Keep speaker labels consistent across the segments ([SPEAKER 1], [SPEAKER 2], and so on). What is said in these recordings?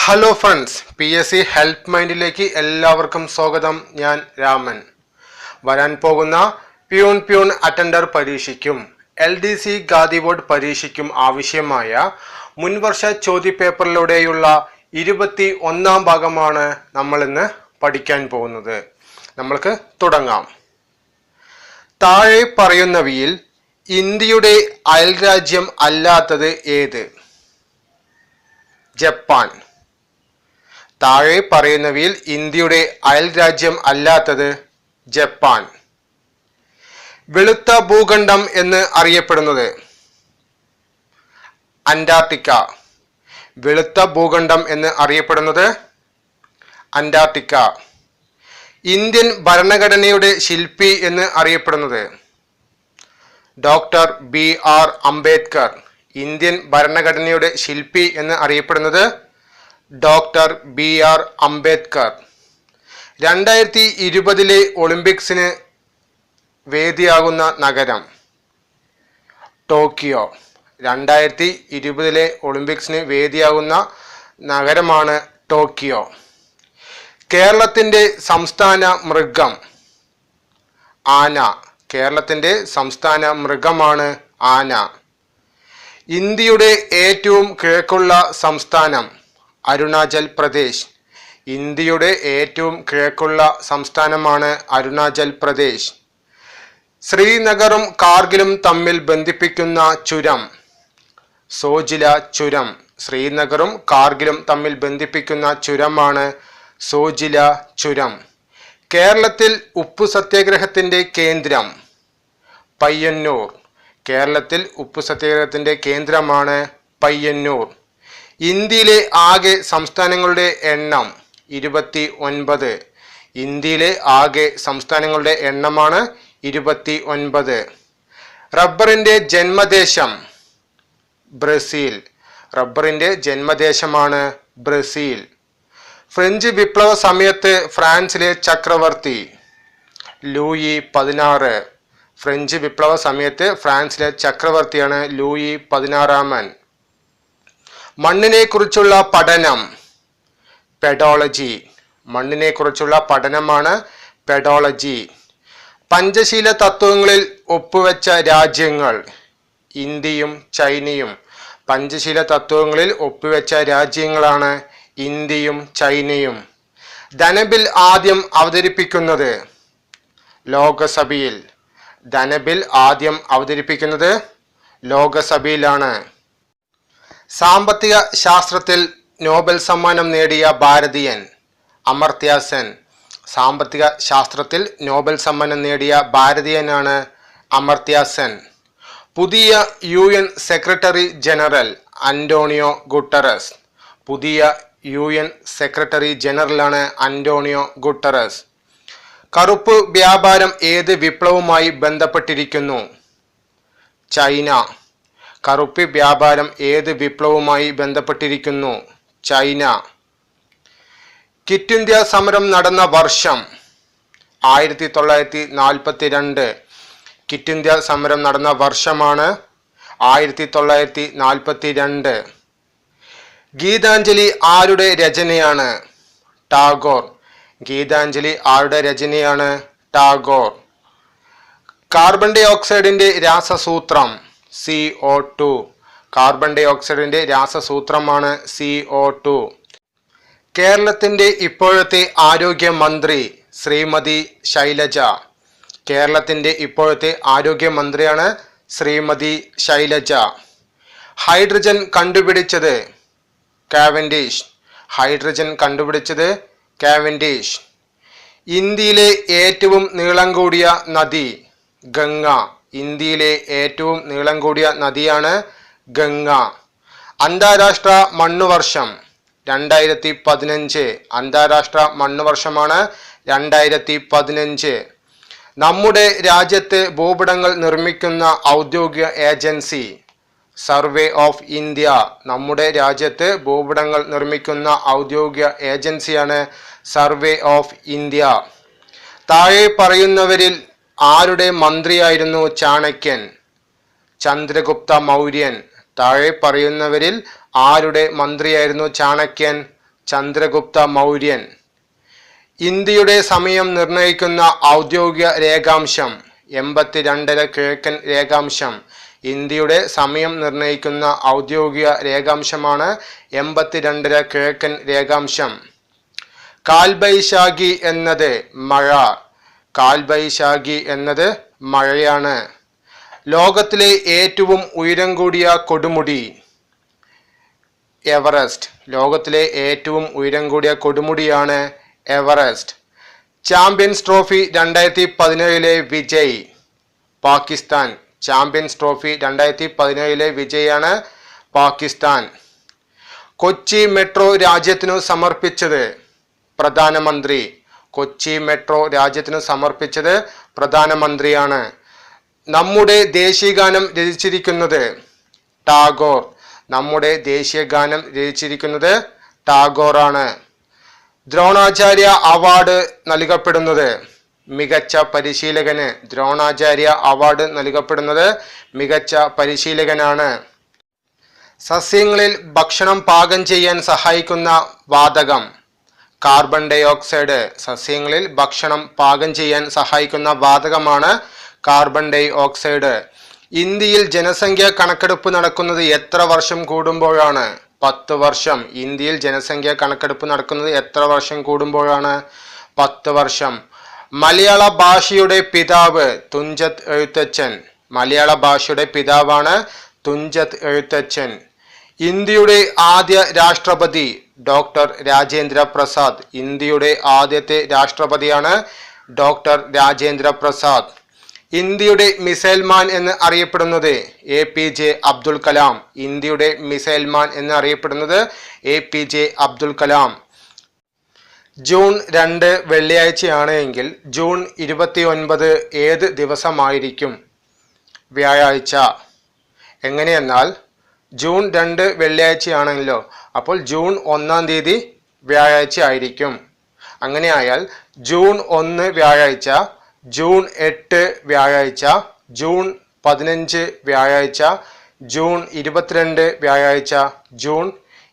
[SPEAKER 1] Hello friends, PSC help മൈൻഡിലേക്ക് എല്ലാവർക്കും സ്വാഗതം. ഞാൻ രാമൻ. വരാൻ പോകുന്ന പ്യൂൺ അറ്റൻഡർ പരീക്ഷയ്ക്കും LDC ഖാദി ബോർഡ് പരീക്ഷയ്ക്കും ആവശ്യമായ മുൻവർഷ ചോദ്യപേപ്പറിലൂടെയുള്ള 21-ാം ഭാഗമാണ് നമ്മൾ ഇന്ന് പഠിക്കാൻ പോകുന്നത്. നമ്മൾക്ക് തുടങ്ങാം. താഴെ പറയുന്നവയിൽ ഇന്ത്യയുടെ അയൽരാജ്യം അല്ലാത്തത് ഏത്? ജപ്പാൻ. താഴെ പറയുന്നവയിൽ ഇന്ത്യയുടെ അയൽരാജ്യം അല്ലാത്തത് ജപ്പാൻ. വെളുത്ത ഭൂഖണ്ഡം എന്ന് അറിയപ്പെടുന്നത്? അന്റാർട്ടിക്ക. വെളുത്ത ഭൂഖണ്ഡം എന്ന് അറിയപ്പെടുന്നത് അന്റാർട്ടിക്ക. ഇന്ത്യൻ ഭരണഘടനയുടെ ശില്പി എന്ന് അറിയപ്പെടുന്നത്? Doctor BR Ambedkar. ഇന്ത്യൻ ഭരണഘടനയുടെ ശില്പി എന്ന് അറിയപ്പെടുന്നത് ഡോക്ടർ BR അംബേദ്കർ. 2020 ഒളിമ്പിക്സിന് വേദിയാകുന്ന നഗരം? ടോക്കിയോ. 2020 ഒളിമ്പിക്സിന് വേദിയാകുന്ന നഗരമാണ് ടോക്കിയോ. കേരളത്തിൻ്റെ സംസ്ഥാന മൃഗം? ആന. കേരളത്തിൻ്റെ സംസ്ഥാന മൃഗമാണ് ആന. ഇന്ത്യയുടെ ഏറ്റവും കിഴക്കുള്ള സംസ്ഥാനം? അരുണാചൽ പ്രദേശ്. ഇന്ത്യയുടെ ഏറ്റവും കിഴക്കുള്ള സംസ്ഥാനമാണ് അരുണാചൽ പ്രദേശ്. ശ്രീനഗറും കാർഗിലും തമ്മിൽ ബന്ധിപ്പിക്കുന്ന ചുരം? സോജില ചുരം. ശ്രീനഗറും കാർഗിലും തമ്മിൽ ബന്ധിപ്പിക്കുന്ന ചുരമാണ് സോജില ചുരം. കേരളത്തിൽ ഉപ്പു സത്യാഗ്രഹത്തിൻ്റെ കേന്ദ്രം? പയ്യന്നൂർ. കേരളത്തിൽ ഉപ്പു സത്യാഗ്രഹത്തിൻ്റെ കേന്ദ്രമാണ് പയ്യന്നൂർ. ഇന്ത്യയിലെ ആകെ സംസ്ഥാനങ്ങളുടെ എണ്ണം? 29. ഇന്ത്യയിലെ ആകെ സംസ്ഥാനങ്ങളുടെ എണ്ണമാണ് 29. റബ്ബറിൻ്റെ ജന്മദേശം? ബ്രസീൽ. റബ്ബറിൻ്റെ ജന്മദേശമാണ് ബ്രസീൽ. ഫ്രഞ്ച് വിപ്ലവ സമയത്ത് ഫ്രാൻസിലെ ചക്രവർത്തി? ലൂയി 16. ഫ്രഞ്ച് വിപ്ലവ സമയത്ത് ഫ്രാൻസിലെ ചക്രവർത്തിയാണ് ലൂയി 16. മണ്ണിനെ കുറിച്ചുള്ള പഠനം? പെഡോളജി. മണ്ണിനെ കുറിച്ചുള്ള പഠനമാണ് പെഡോളജി. പഞ്ചശീല തത്വങ്ങളിൽ ഒപ്പുവെച്ച രാജ്യങ്ങൾ? ഇന്ത്യയും ചൈനയും. പഞ്ചശീല തത്വങ്ങളിൽ ഒപ്പുവെച്ച രാജ്യങ്ങളാണ് ഇന്ത്യയും ചൈനയും. ധനബിൽ ആദ്യം അവതരിപ്പിക്കുന്നത്? ലോകസഭയിൽ. ധനബിൽ ആദ്യം അവതരിപ്പിക്കുന്നത് ലോകസഭയിലാണ്. സാമ്പത്തിക ശാസ്ത്രത്തിൽ നോബൽ സമ്മാനം നേടിയ ഭാരതീയൻ? അമർത്യ സെൻ. സാമ്പത്തിക ശാസ്ത്രത്തിൽ നോബൽ സമ്മാനം നേടിയ ഭാരതീയനാണ് അമർത്യ സെൻ. പുതിയ UN secretary general? Antonio Guterres. പുതിയ UN സെക്രട്ടറി ജനറലാണ് അന്റോണിയോ ഗുട്ടറസ്. കറുപ്പ് വ്യാപാരം ഏത് വിപ്ലവവുമായി ബന്ധപ്പെട്ടിരിക്കുന്നു? ചൈന. കറുപ്പ് വ്യാപാരം ഏത് വിപ്ലവവുമായി ബന്ധപ്പെട്ടിരിക്കുന്നു? ചൈന. ക്വിറ്റ് ഇന്ത്യ സമരം നടന്ന വർഷം? 1942. ക്വിറ്റ് ഇന്ത്യ സമരം നടന്ന വർഷമാണ് 1942. ഗീതാഞ്ജലി ആരുടെ രചനയാണ്? ടാഗോർ. ഗീതാഞ്ജലി ആരുടെ രചനയാണ്? ടാഗോർ. കാർബൺ ഡൈ ഓക്സൈഡിന്റെ രാസസൂത്രം? CO2. കാർബൺ ഡൈ ഓക്സൈഡിന്റെ രാസസൂത്രമാണ് CO2. കേരളത്തിന്റെ ഇപ്പോഴത്തെ ആരോഗ്യമന്ത്രി? ശ്രീമതി ശൈലജ. കേരളത്തിന്റെ ഇപ്പോഴത്തെ ആരോഗ്യമന്ത്രിയാണ് ശ്രീമതി ശൈലജ. ഹൈഡ്രജൻ കണ്ടുപിടിച്ചത്? കാവൻഡിഷ്. ഹൈഡ്രജൻ കണ്ടുപിടിച്ചത് കാവൻഡിഷ്. ഇന്ത്യയിലെ ഏറ്റവും നീളം കൂടിയ നദി? ഗംഗ. ഇന്ത്യയിലെ ഏറ്റവും നീളം കൂടിയ നദിയാണ് ഗംഗ. അന്താരാഷ്ട്ര മണ്ണുവർഷം? 2015. അന്താരാഷ്ട്ര മണ്ണുവർഷമാണ് 2015. നമ്മുടെ രാജ്യത്ത് ഭൂപടങ്ങൾ നിർമ്മിക്കുന്ന ഔദ്യോഗിക ഏജൻസി? Survey of India. നമ്മുടെ രാജ്യത്ത് ഭൂപടങ്ങൾ നിർമ്മിക്കുന്ന ഔദ്യോഗിക ഏജൻസിയാണ് സർവേ ഓഫ് ഇന്ത്യ. താഴെ പറയുന്നവരിൽ ആരുടെ മന്ത്രിയായിരുന്നു ചാണക്യൻ? ചന്ദ്രഗുപ്ത മൗര്യൻ. താഴെ പറയുന്നവരിൽ ആരുടെ മന്ത്രിയായിരുന്നു ചാണക്യൻ? ചന്ദ്രഗുപ്ത മൗര്യൻ. ഇന്ത്യയുടെ സമയം നിർണയിക്കുന്ന ഔദ്യോഗിക രേഖാംശം 82 കിഴക്കൻ രേഖാംശം. ഇന്ത്യയുടെ സമയം നിർണയിക്കുന്ന ഔദ്യോഗിക രേഖാംശമാണ് 82 കിഴക്കൻ രേഖാംശം. കാൽബൈശാഖി എന്നത് മഴ. കാൽബൈശാഖി എന്നത് മഴയാണ്. ലോകത്തിലെ ഏറ്റവും ഉയരം കൂടിയ കൊടുമുടി എവറസ്റ്റ്. ലോകത്തിലെ ഏറ്റവും ഉയരം കൂടിയ കൊടുമുടിയാണ് എവറസ്റ്റ്. ചാമ്പ്യൻസ് ട്രോഫി 2017 വിജയ് പാകിസ്ഥാൻ. ചാമ്പ്യൻസ് ട്രോഫി 2017 വിജയാണ് പാകിസ്ഥാൻ. കൊച്ചി മെട്രോ രാജ്യത്തിനു സമർപ്പിച്ചത് പ്രധാനമന്ത്രി. കൊച്ചി മെട്രോ രാജ്യത്തിനു സമർപ്പിച്ചത് പ്രധാനമന്ത്രിയാണ്. നമ്മുടെ ദേശീയഗാനം രചിച്ചിരിക്കുന്നത് ടാഗോർ. നമ്മുടെ ദേശീയ ഗാനം രചിച്ചിരിക്കുന്നത് ടാഗോറാണ്. ദ്രോണാചാര്യ അവാർഡ് നൽകപ്പെടുന്നത് മികച്ച പരിശീലകന്. ദ്രോണാചാര്യ അവാർഡ് നൽകപ്പെടുന്നത് മികച്ച പരിശീലകനാണ്. സസ്യങ്ങളിൽ ഭക്ഷണം പാകം ചെയ്യാൻ സഹായിക്കുന്ന വാതകം കാർബൺ ഡൈ ഓക്സൈഡ്. സസ്യങ്ങളിൽ ഭക്ഷണം പാകം ചെയ്യാൻ സഹായിക്കുന്ന വാതകമാണ് കാർബൺ ഡൈ ഓക്സൈഡ്. ഇന്ത്യയിൽ ജനസംഖ്യ കണക്കെടുപ്പ് നടക്കുന്നത് എത്ര വർഷം കൂടുമ്പോഴാണ്? 10 വർഷം. ഇന്ത്യയിൽ ജനസംഖ്യ കണക്കെടുപ്പ് നടക്കുന്നത് എത്ര വർഷം കൂടുമ്പോഴാണ്? 10 വർഷം. മലയാള ഭാഷയുടെ പിതാവ് തുഞ്ചത്ത് എഴുത്തച്ഛൻ. മലയാള ഭാഷയുടെ പിതാവാണ് തുഞ്ചത്ത് എഴുത്തച്ഛൻ. ഇന്ത്യയുടെ ആദ്യ രാഷ്ട്രപതി ഡോക്ടർ രാജേന്ദ്ര പ്രസാദ്. ഇന്ത്യയുടെ ആദ്യത്തെ രാഷ്ട്രപതിയാണ് ഡോക്ടർ രാജേന്ദ്ര പ്രസാദ്. ഇന്ത്യയുടെ മിസൈൽ മാൻ എന്ന് അറിയപ്പെടുന്നത് APJ അബ്ദുൽ കലാം. ഇന്ത്യയുടെ മിസൈൽ മാൻ എന്ന് അറിയപ്പെടുന്നത് APJ അബ്ദുൽ കലാം. ജൂൺ 2 വെള്ളിയാഴ്ചയാണ് എങ്കിൽ ജൂൺ 29 ഏത് ദിവസമായിരിക്കും? വ്യാഴാഴ്ച. എങ്ങനെയെന്നാൽ ജൂൺ 2 വെള്ളിയാഴ്ചയാണല്ലോ, അപ്പോൾ ജൂൺ 1 തീയതി വ്യാഴാഴ്ച ആയിരിക്കും. അങ്ങനെയായാൽ ജൂൺ 1 വ്യാഴാഴ്ച, ജൂൺ 8 വ്യാഴാഴ്ച, ജൂൺ 15 വ്യാഴാഴ്ച, ജൂൺ 22 വ്യാഴാഴ്ച, ജൂൺ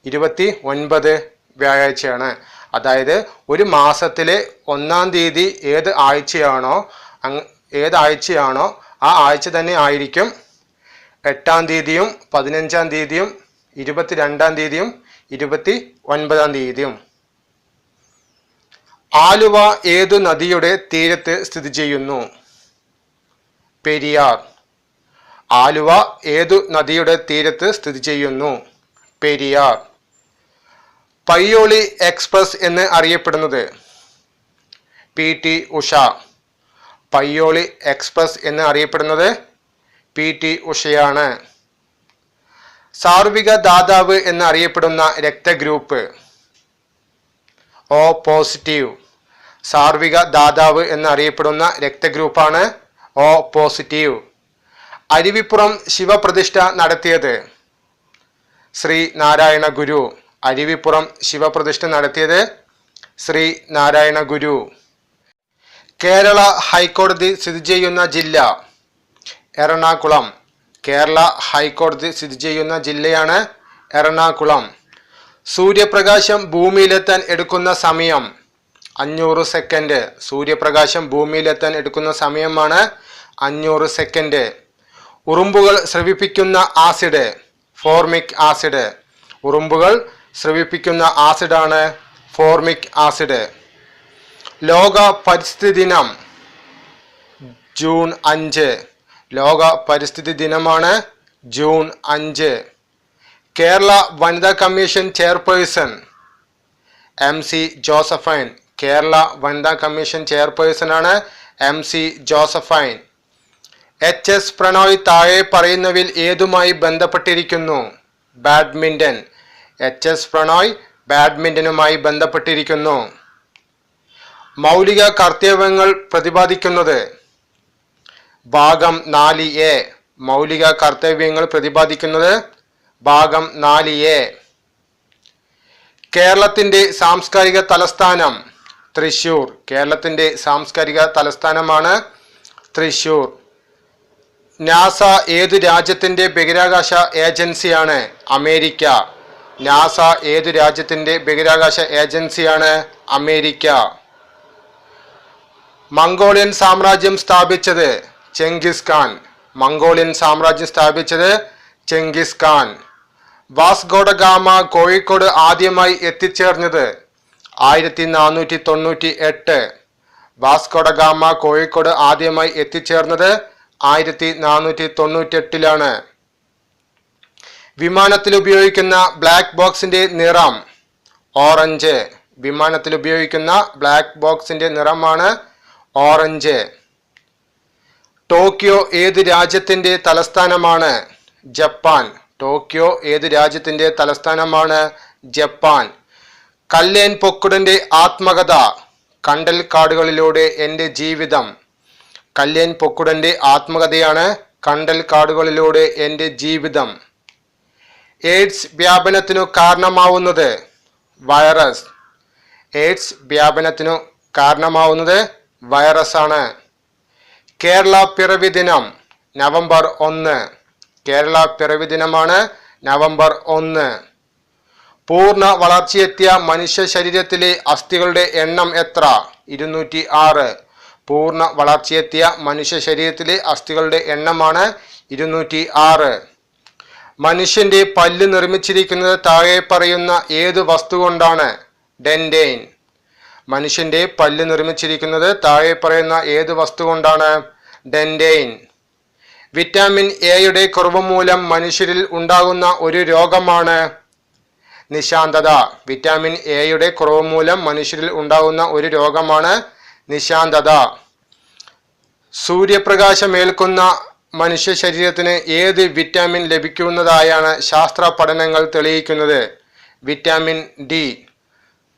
[SPEAKER 1] 29 വ്യാഴാഴ്ചയാണ്. അതായത് ഒരു മാസത്തിലെ 1 തീയതി ഏത് ആഴ്ചയാണോ ആ ആഴ്ച തന്നെ ആയിരിക്കും 8 തീയതിയും 15 തീയതിയും 22 തീയതിയും 29 തീയതിയും. ആലുവ ഏതു നദിയുടെ തീരത്ത് സ്ഥിതി ചെയ്യുന്നു? പെരിയാർ. ആലുവ ഏതു നദിയുടെ തീരത്ത് സ്ഥിതി ചെയ്യുന്നു? പെരിയാർ. പയ്യോളി എക്സ്പ്രസ് എന്ന് അറിയപ്പെടുന്നത് PT ഉഷ. പയ്യോളി എക്സ്പ്രസ് എന്ന് അറിയപ്പെടുന്നത് PT ഉഷയാണ്. സാർവിക ദാതാവ് എന്ന് അറിയപ്പെടുന്ന രക്തഗ്രൂപ്പ് O പോസിറ്റീവ്. സാർവിക ദാതാവ് എന്നറിയപ്പെടുന്ന രക്തഗ്രൂപ്പാണ് O പോസിറ്റീവ്. അരുവിപ്പുറം ശിവപ്രതിഷ്ഠ നടത്തിയത് ശ്രീ നാരായണ ഗുരു. അരുവിപ്പുറം ശിവപ്രതിഷ്ഠ നടത്തിയത് ശ്രീ നാരായണ ഗുരു. കേരള ഹൈക്കോടതി സ്ഥിതി ചെയ്യുന്ന ജില്ല എറണാകുളം. കേരള ഹൈക്കോടതി സ്ഥിതി ചെയ്യുന്ന ജില്ലയാണ് എറണാകുളം. സൂര്യപ്രകാശം ഭൂമിയിലെത്താൻ എടുക്കുന്ന സമയം 500 സെക്കൻഡ്. സൂര്യപ്രകാശം ഭൂമിയിലെത്താൻ എടുക്കുന്ന സമയമാണ് 500 സെക്കൻഡ്. ഉറുമ്പുകൾ സ്രവിപ്പിക്കുന്ന ആസിഡ് ഫോർമിക് ആസിഡ്. ഉറുമ്പുകൾ സ്രവിപ്പിക്കുന്ന ആസിഡാണ് ഫോർമിക് ആസിഡ്. ലോക പരിസ്ഥിതി ദിനം ജൂൺ 5. ലോക പരിസ്ഥിതി ദിനമാണ് ജൂൺ 5. കേരള വനിതാ commission chairperson MC Josephine. Kerala വനിതാ കമ്മീഷൻ ചെയർപേഴ്സൺ ആണ് MC ജോസഫൈൻ. HS പ്രണോയ് താഴെ പറയുന്നവയിൽ ഏതുമായി ബന്ധപ്പെട്ടിരിക്കുന്നു? ബാഡ്മിന്റൺ. HS പ്രണോയ് ബാഡ്മിന്റനുമായി ബന്ധപ്പെട്ടിരിക്കുന്നു. മൗലിക കർത്തവ്യങ്ങൾ പ്രതിപാദിക്കുന്നത് ഭാഗം 4A. മൗലിക കർത്തവ്യങ്ങൾ പ്രതിപാദിക്കുന്നത് ഭാഗം 4A. കേരളത്തിന്റെ സാംസ്കാരിക തലസ്ഥാനം തൃശ്ശൂർ. കേരളത്തിന്റെ സാംസ്കാരിക തലസ്ഥാനമാണ് തൃശ്ശൂർ. നാസ ഏതു രാജ്യത്തിന്റെ ബഹിരാകാശ ഏജൻസിയാണ്? അമേരിക്ക. നാസ ഏതു രാജ്യത്തിന്റെ ബഹിരാകാശ ഏജൻസിയാണ്? അമേരിക്ക. മംഗോളിയൻ സാമ്രാജ്യം സ്ഥാപിച്ചത്? ചെങ്കിസ് ഖാൻ. മംഗോളിയൻ സാമ്രാജ്യം സ്ഥാപിച്ചത് Genghis Khan. Vasco da gamma Kozhikode ആദ്യമായി എത്തിച്ചേർന്നത്? 1498. വാസ്കോഡ ഗാമ കോഴിക്കോട് ആദ്യമായി എത്തിച്ചേർന്നത് 1498 വിമാനത്തിൽ ഉപയോഗിക്കുന്ന ബ്ലാക്ക് ബോക്സിന്റെ നിറം? ഓറഞ്ച്. വിമാനത്തിൽ ഉപയോഗിക്കുന്ന ബ്ലാക്ക് ബോക്സിന്റെ നിറമാണ് ഓറഞ്ച്. ടോക്കിയോ ഏത് രാജ്യത്തിന്റെ തലസ്ഥാനമാണ്? ജപ്പാൻ. ടോക്കിയോ ഏത് രാജ്യത്തിന്റെ തലസ്ഥാനമാണ്? ജപ്പാൻ. കല്ലേൻ പൊക്കുടന്റെ ആത്മകഥ? കണ്ടൽ കാടുകളിലൂടെ എൻ്റെ ജീവിതം. കല്ലേൻ പൊക്കുടന്റെ ആത്മകഥയാണ് കണ്ടൽ കാടുകളിലൂടെ എൻ്റെ ജീവിതം. എയ്ഡ്സ് വ്യാപനത്തിനു കാരണമാവുന്നത്? വൈറസ്. എയ്ഡ്സ് വ്യാപനത്തിനു കാരണമാവുന്നത് വൈറസ് ആണ്. കേരള പിറവി ദിനം? നവംബർ 1. കേരള പിറവി ദിനമാണ് നവംബർ 1. പൂർണ്ണ വളർച്ചയെത്തിയ മനുഷ്യ ശരീരത്തിലെ അസ്ഥികളുടെ എണ്ണം എത്ര? 206. പൂർണ്ണ വളർച്ചയെത്തിയ മനുഷ്യ ശരീരത്തിലെ അസ്ഥികളുടെ എണ്ണമാണ് 206. മനുഷ്യന്റെ പല്ല് നിർമ്മിച്ചിരിക്കുന്നത് താഴെ പറയുന്ന ഏത് വസ്തു കൊണ്ടാണ്? ഡെന്റൈൻ. മനുഷ്യന്റെ പല്ല് നിർമ്മിച്ചിരിക്കുന്നത് താഴെ പറയുന്ന ഏത് വസ്തു കൊണ്ടാണ്? ഡെന്റൈൻ. വിറ്റാമിൻ എയുടെ കുറവ് മൂലം മനുഷ്യരിൽ ഉണ്ടാകുന്ന ഒരു രോഗമാണ്? നിശാന്തത. വിറ്റാമിൻ എയുടെ കുറവ് മൂലം മനുഷ്യരിൽ ഉണ്ടാകുന്ന ഒരു രോഗമാണ് നിശാന്തത. സൂര്യപ്രകാശമേൽക്കുന്ന മനുഷ്യ ശരീരത്തിന് ഏത് വിറ്റാമിൻ ലഭിക്കുന്നതായാണ് ശാസ്ത്ര പഠനങ്ങൾ തെളിയിക്കുന്നത്? Vitamin D.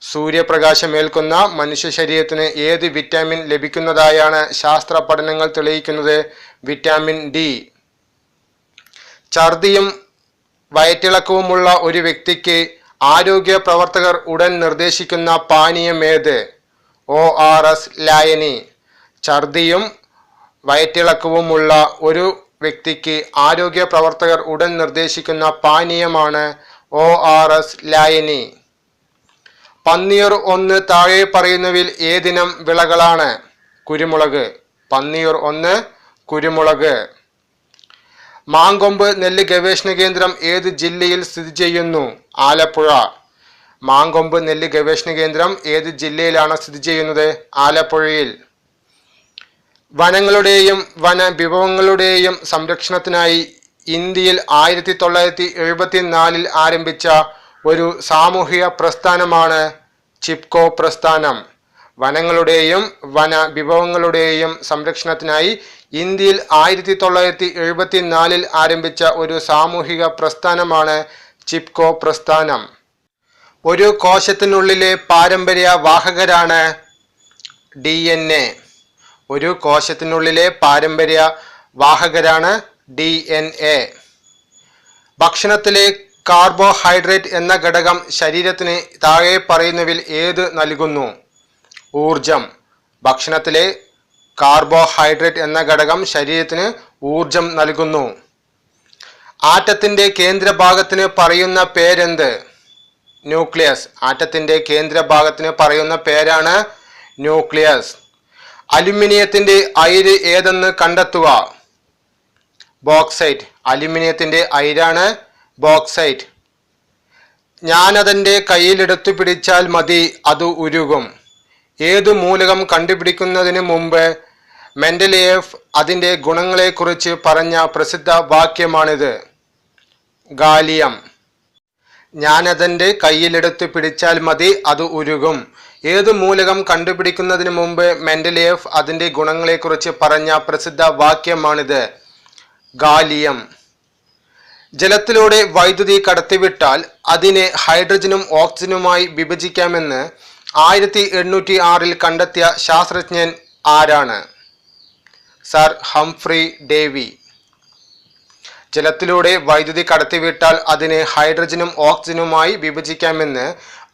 [SPEAKER 1] സൂര്യപ്രകാശമേൽക്കുന്ന മനുഷ്യ ശരീരത്തിന് ഏത് വിറ്റാമിൻ ലഭിക്കുന്നതായാണ് ശാസ്ത്ര പഠനങ്ങൾ തെളിയിക്കുന്നത്? Vitamin D. ഛർദിയും വയറ്റിളക്കവുമുള്ള ഒരു വ്യക്തിക്ക് ആരോഗ്യ പ്രവർത്തകർ ഉടൻ നിർദ്ദേശിക്കുന്ന പാനീയം ഏത്? ORS ലായനി. ഛർദിയും വയറ്റിളക്കവുമുള്ള ഒരു വ്യക്തിക്ക് ആരോഗ്യ പ്രവർത്തകർ ഉടൻ നിർദ്ദേശിക്കുന്ന പാനീയമാണ് ORS ലായനി. പന്നിയൂർ 1 താഴെ പറയുന്നവയിൽ ഏതിനം വിളകളാണ്? കുരുമുളക്. പന്നിയൂർ 1 കുരുമുളക്. മാങ്കൊമ്പ് നെല്ല് ഗവേഷണ കേന്ദ്രം ഏത് ജില്ലയിൽ സ്ഥിതി ചെയ്യുന്നു? ആലപ്പുഴ. മാങ്കൊമ്പ് നെല്ല് ഗവേഷണ കേന്ദ്രം ഏത് ജില്ലയിലാണ് സ്ഥിതി ചെയ്യുന്നത്? ആലപ്പുഴയിൽ. വനങ്ങളുടെയും വനവിഭവങ്ങളുടെയും സംരക്ഷണത്തിനായി ഇന്ത്യയിൽ 1974 ആരംഭിച്ച ഒരു സാമൂഹിക പ്രസ്ഥാനമാണ് ചിപ്കോ പ്രസ്ഥാനം. വനങ്ങളുടെയും വനവിഭവങ്ങളുടെയും സംരക്ഷണത്തിനായി ഇന്ത്യയിൽ 1974 ആരംഭിച്ച ഒരു സാമൂഹിക പ്രസ്ഥാനമാണ് ചിപ്കോ പ്രസ്ഥാനം. ഒരു കോശത്തിനുള്ളിലെ പാരമ്പര്യ വാഹകരാണ്? DNA. ഒരു കോശത്തിനുള്ളിലെ പാരമ്പര്യ വാഹകരാണ് DNA. ഭക്ഷണത്തിലെ കാർബോഹൈഡ്രേറ്റ് എന്ന ഘടകം ശരീരത്തിന് താഴെ പറയുന്നവയിൽ ഏത് നൽകുന്നു? ഊർജം. ഭക്ഷണത്തിലെ കാർബോഹൈഡ്രേറ്റ് എന്ന ഘടകം ശരീരത്തിന് ഊർജം നൽകുന്നു. ആറ്റത്തിന്റെ കേന്ദ്രഭാഗത്തിന് പറയുന്ന പേരെന്ത്? ന്യൂക്ലിയസ്. ആറ്റത്തിന്റെ കേന്ദ്രഭാഗത്തിന് പറയുന്ന പേരാണ് ന്യൂക്ലിയസ്. അലുമിനിയത്തിന്റെ അയിര് ഏതെന്ന് കണ്ടെത്തുക? ബോക്സൈറ്റ്. അലുമിനിയത്തിന്റെ അയിരാണ് ബോക്സൈറ്റ്. ഞാനതെന്റെ കയ്യിലെടുത്തു പിടിച്ചാൽ മതി, അത് ഉരുകും. ഏതു മൂലകം കണ്ടുപിടിക്കുന്നതിന് മുമ്പ് മെൻഡലിയേഫ് അതിന്റെ ഗുണങ്ങളെക്കുറിച്ച് പറഞ്ഞ പ്രസിദ്ധ വാക്യമാണിത്. ഗാലിയം. ഞാനതെന്റെ കയ്യിലെടുത്ത് പിടിച്ചാൽ മതി, അത് ഉരുകും. ഏതു മൂലകം കണ്ടുപിടിക്കുന്നതിന് മുമ്പ് മെൻഡലിയേഫ് അതിന്റെ ഗുണങ്ങളെക്കുറിച്ച് പറഞ്ഞ പ്രസിദ്ധ വാക്യമാണിത്. ഗാലിയം. ജലത്തിലൂടെ വൈദ്യുതി കടത്തിവിട്ടാൽ അതിനെ ഹൈഡ്രജനും ഓക്സിജനുമായി വിഭജിക്കാമെന്ന് 1806 കണ്ടെത്തിയ ശാസ്ത്രജ്ഞൻ ആരാണ്? Sir Humphrey Davy. ജലത്തിലൂടെ വൈദ്യുതി കടത്തിവിട്ടാൽ അതിനെ ഹൈഡ്രജനും ഓക്സിജനുമായി വിഭജിക്കാമെന്ന്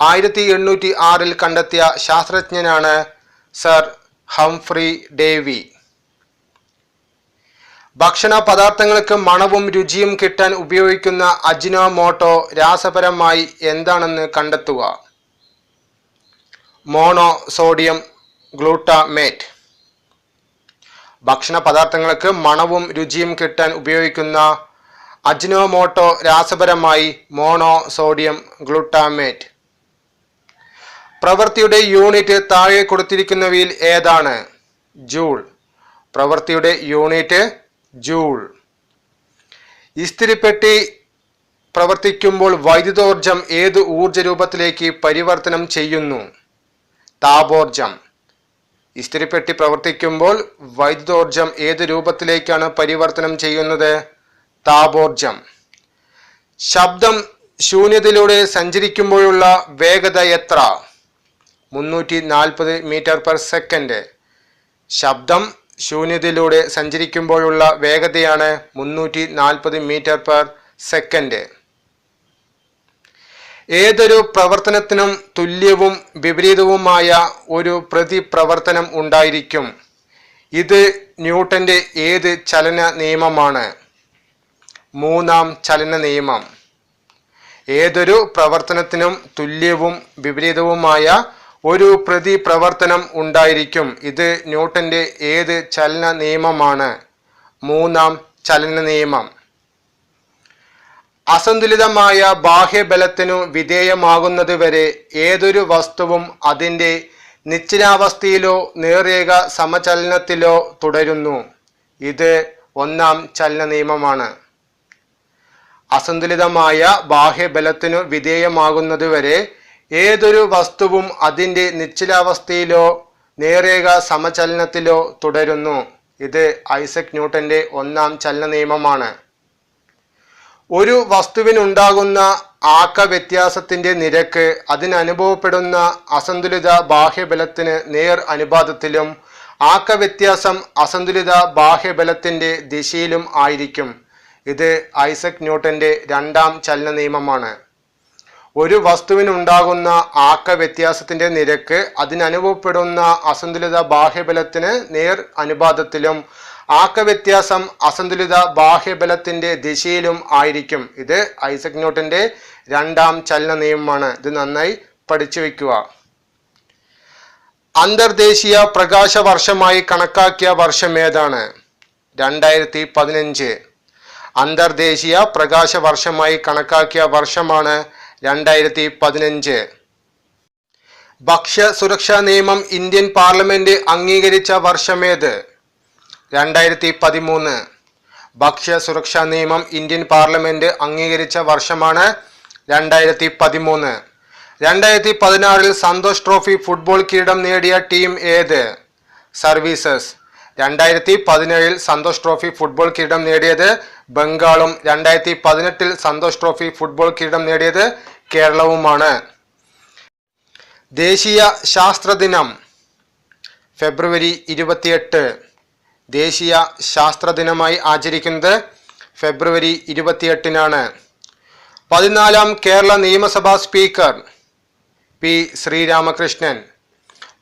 [SPEAKER 1] 1806 കണ്ടെത്തിയ ശാസ്ത്രജ്ഞനാണ് സർ ഹംഫ്രി ഡേവി. ഭക്ഷണ പദാർത്ഥങ്ങൾക്ക് മണവും രുചിയും കിട്ടാൻ ഉപയോഗിക്കുന്ന അജിനോമോട്ടോ രാസപരമായി എന്താണെന്ന് കണ്ടെത്തുക. Mono sodium glutamate. ഭക്ഷണ പദാർത്ഥങ്ങൾക്ക് മണവും രുചിയും കിട്ടാൻ ഉപയോഗിക്കുന്ന അജിനോമോട്ടോ രാസപരമായി മോണോ സോഡിയം ഗ്ലൂട്ടാമേറ്റ്. പ്രവൃത്തിയുടെ യൂണിറ്റ് താഴെ കൊടുത്തിരിക്കുന്നവയിൽ ഏതാണ്? ജൂൾ. പ്രവൃത്തിയുടെ യൂണിറ്റ് ജൂൾ. ഇസ്തിരിപ്പെട്ടി പ്രവർത്തിക്കുമ്പോൾ വൈദ്യുതോർജം ഏത് ഊർജ രൂപത്തിലേക്ക് പരിവർത്തനം ചെയ്യുന്നു? താപോർജം. ഇസ്തിരിപ്പെട്ടി പ്രവർത്തിക്കുമ്പോൾ വൈദ്യുതോർജം ഏത് രൂപത്തിലേക്കാണ് പരിവർത്തനം ചെയ്യുന്നത്? താപോർജം. ശബ്ദം ശൂന്യതയിലൂടെ സഞ്ചരിക്കുമ്പോഴുള്ള വേഗത എത്ര? 340 മീറ്റർ പെർ സെക്കൻഡ്. ശബ്ദം ശൂന്യതയിലൂടെ സഞ്ചരിക്കുമ്പോഴുള്ള വേഗതയാണ് 340 മീറ്റർ പെർ സെക്കൻഡ്. ഏതൊരു പ്രവർത്തനത്തിനും തുല്യവും വിപരീതവുമായ ഒരു പ്രതിപ്രവർത്തനം ഉണ്ടായിരിക്കും. ഇത് ന്യൂട്ടന്റെ ഏത് ചലന നിയമമാണ്? മൂന്നാം ചലന നിയമം. ഏതൊരു പ്രവർത്തനത്തിനും തുല്യവും വിപരീതവുമായ ഒരു പ്രതിപ്രവർത്തനം ഉണ്ടായിരിക്കും. ഇത് ന്യൂട്ടന്റെ ഏത് ചലന നിയമമാണ്? മൂന്നാം ചലന നിയമം. അസന്തുലിതമായ ബാഹ്യബലത്തിനു വിധേയമാകുന്നത് വരെ ഏതൊരു വസ്തുവും അതിൻ്റെ നിശ്ചലാവസ്ഥയിലോ നേർരേഖ സമചലനത്തിലോ തുടരുന്നു. ഇത് ഒന്നാം ചലന നിയമമാണ്. അസന്തുലിതമായ ബാഹ്യബലത്തിനു വിധേയമാകുന്നത് വരെ ഏതൊരു വസ്തുവും അതിൻ്റെ നിശ്ചലാവസ്ഥയിലോ നേർരേഖ സമചലനത്തിലോ തുടരുന്നു. ഇത് ഐസക് ന്യൂട്ടന്റെ ഒന്നാം ചലന നിയമമാണ്. ഒരു വസ്തുവിനുണ്ടാകുന്ന ആക്ക വ്യത്യാസത്തിന്റെ നിരക്ക് അതിനനുഭവപ്പെടുന്ന അസന്തുലിത ബാഹ്യബലത്തിന് നേർ അനുപാതത്തിലും ആക്ക വ്യത്യാസം അസന്തുലിത ബാഹ്യബലത്തിന്റെ ദിശയിലും ആയിരിക്കും. ഇത് ഐസക് ന്യൂട്ടന്റെ രണ്ടാം ചലന നിയമമാണ്. ഒരു വസ്തുവിനുണ്ടാകുന്ന ആക്ക വ്യത്യാസത്തിന്റെ നിരക്ക് അതിനനുഭവപ്പെടുന്ന അസന്തുലിത ബാഹ്യബലത്തിന് നേർ അനുപാതത്തിലും ആക്ക വ്യത്യാസം അസന്തുലിത ബാഹ്യബലത്തിന്റെ ദിശയിലും ആയിരിക്കും. ഇത് ഐസക് ന്യൂട്ടന്റെ രണ്ടാം ചലന നിയമമാണ്. ഇത് നന്നായി പഠിച്ചു വെക്കുക. അന്തർദേശീയ പ്രകാശ വർഷമായി കണക്കാക്കിയ വർഷം ഏതാണ്? 2015. അന്തർദേശീയ പ്രകാശ വർഷമായി കണക്കാക്കിയ വർഷമാണ് 2015. ഭക്ഷ്യ സുരക്ഷാ നിയമം ഇന്ത്യൻ പാർലമെന്റ് അംഗീകരിച്ച വർഷമേത്? 2013. ഭക്ഷ്യ സുരക്ഷാ നിയമം ഇന്ത്യൻ പാർലമെന്റ് അംഗീകരിച്ച വർഷമാണ് 2013. 2016 സന്തോഷ് ട്രോഫി ഫുട്ബോൾ കിരീടം നേടിയ ടീം ഏത്? സർവീസസ്. 2017 സന്തോഷ് ട്രോഫി ഫുട്ബോൾ കിരീടം നേടിയത് ബംഗാളും 2018 സന്തോഷ് ട്രോഫി ഫുട്ബോൾ കിരീടം നേടിയത് കേരളവുമാണ്. ദേശീയ ശാസ്ത്ര ദിനം ഫെബ്രുവരി 28. ദേശീയ ശാസ്ത്ര ദിനമായി ആചരിക്കുന്നത് ഫെബ്രുവരി 28-നാണ്. 14ാം കേരള നിയമസഭാ സ്പീക്കർ പി ശ്രീരാമകൃഷ്ണൻ.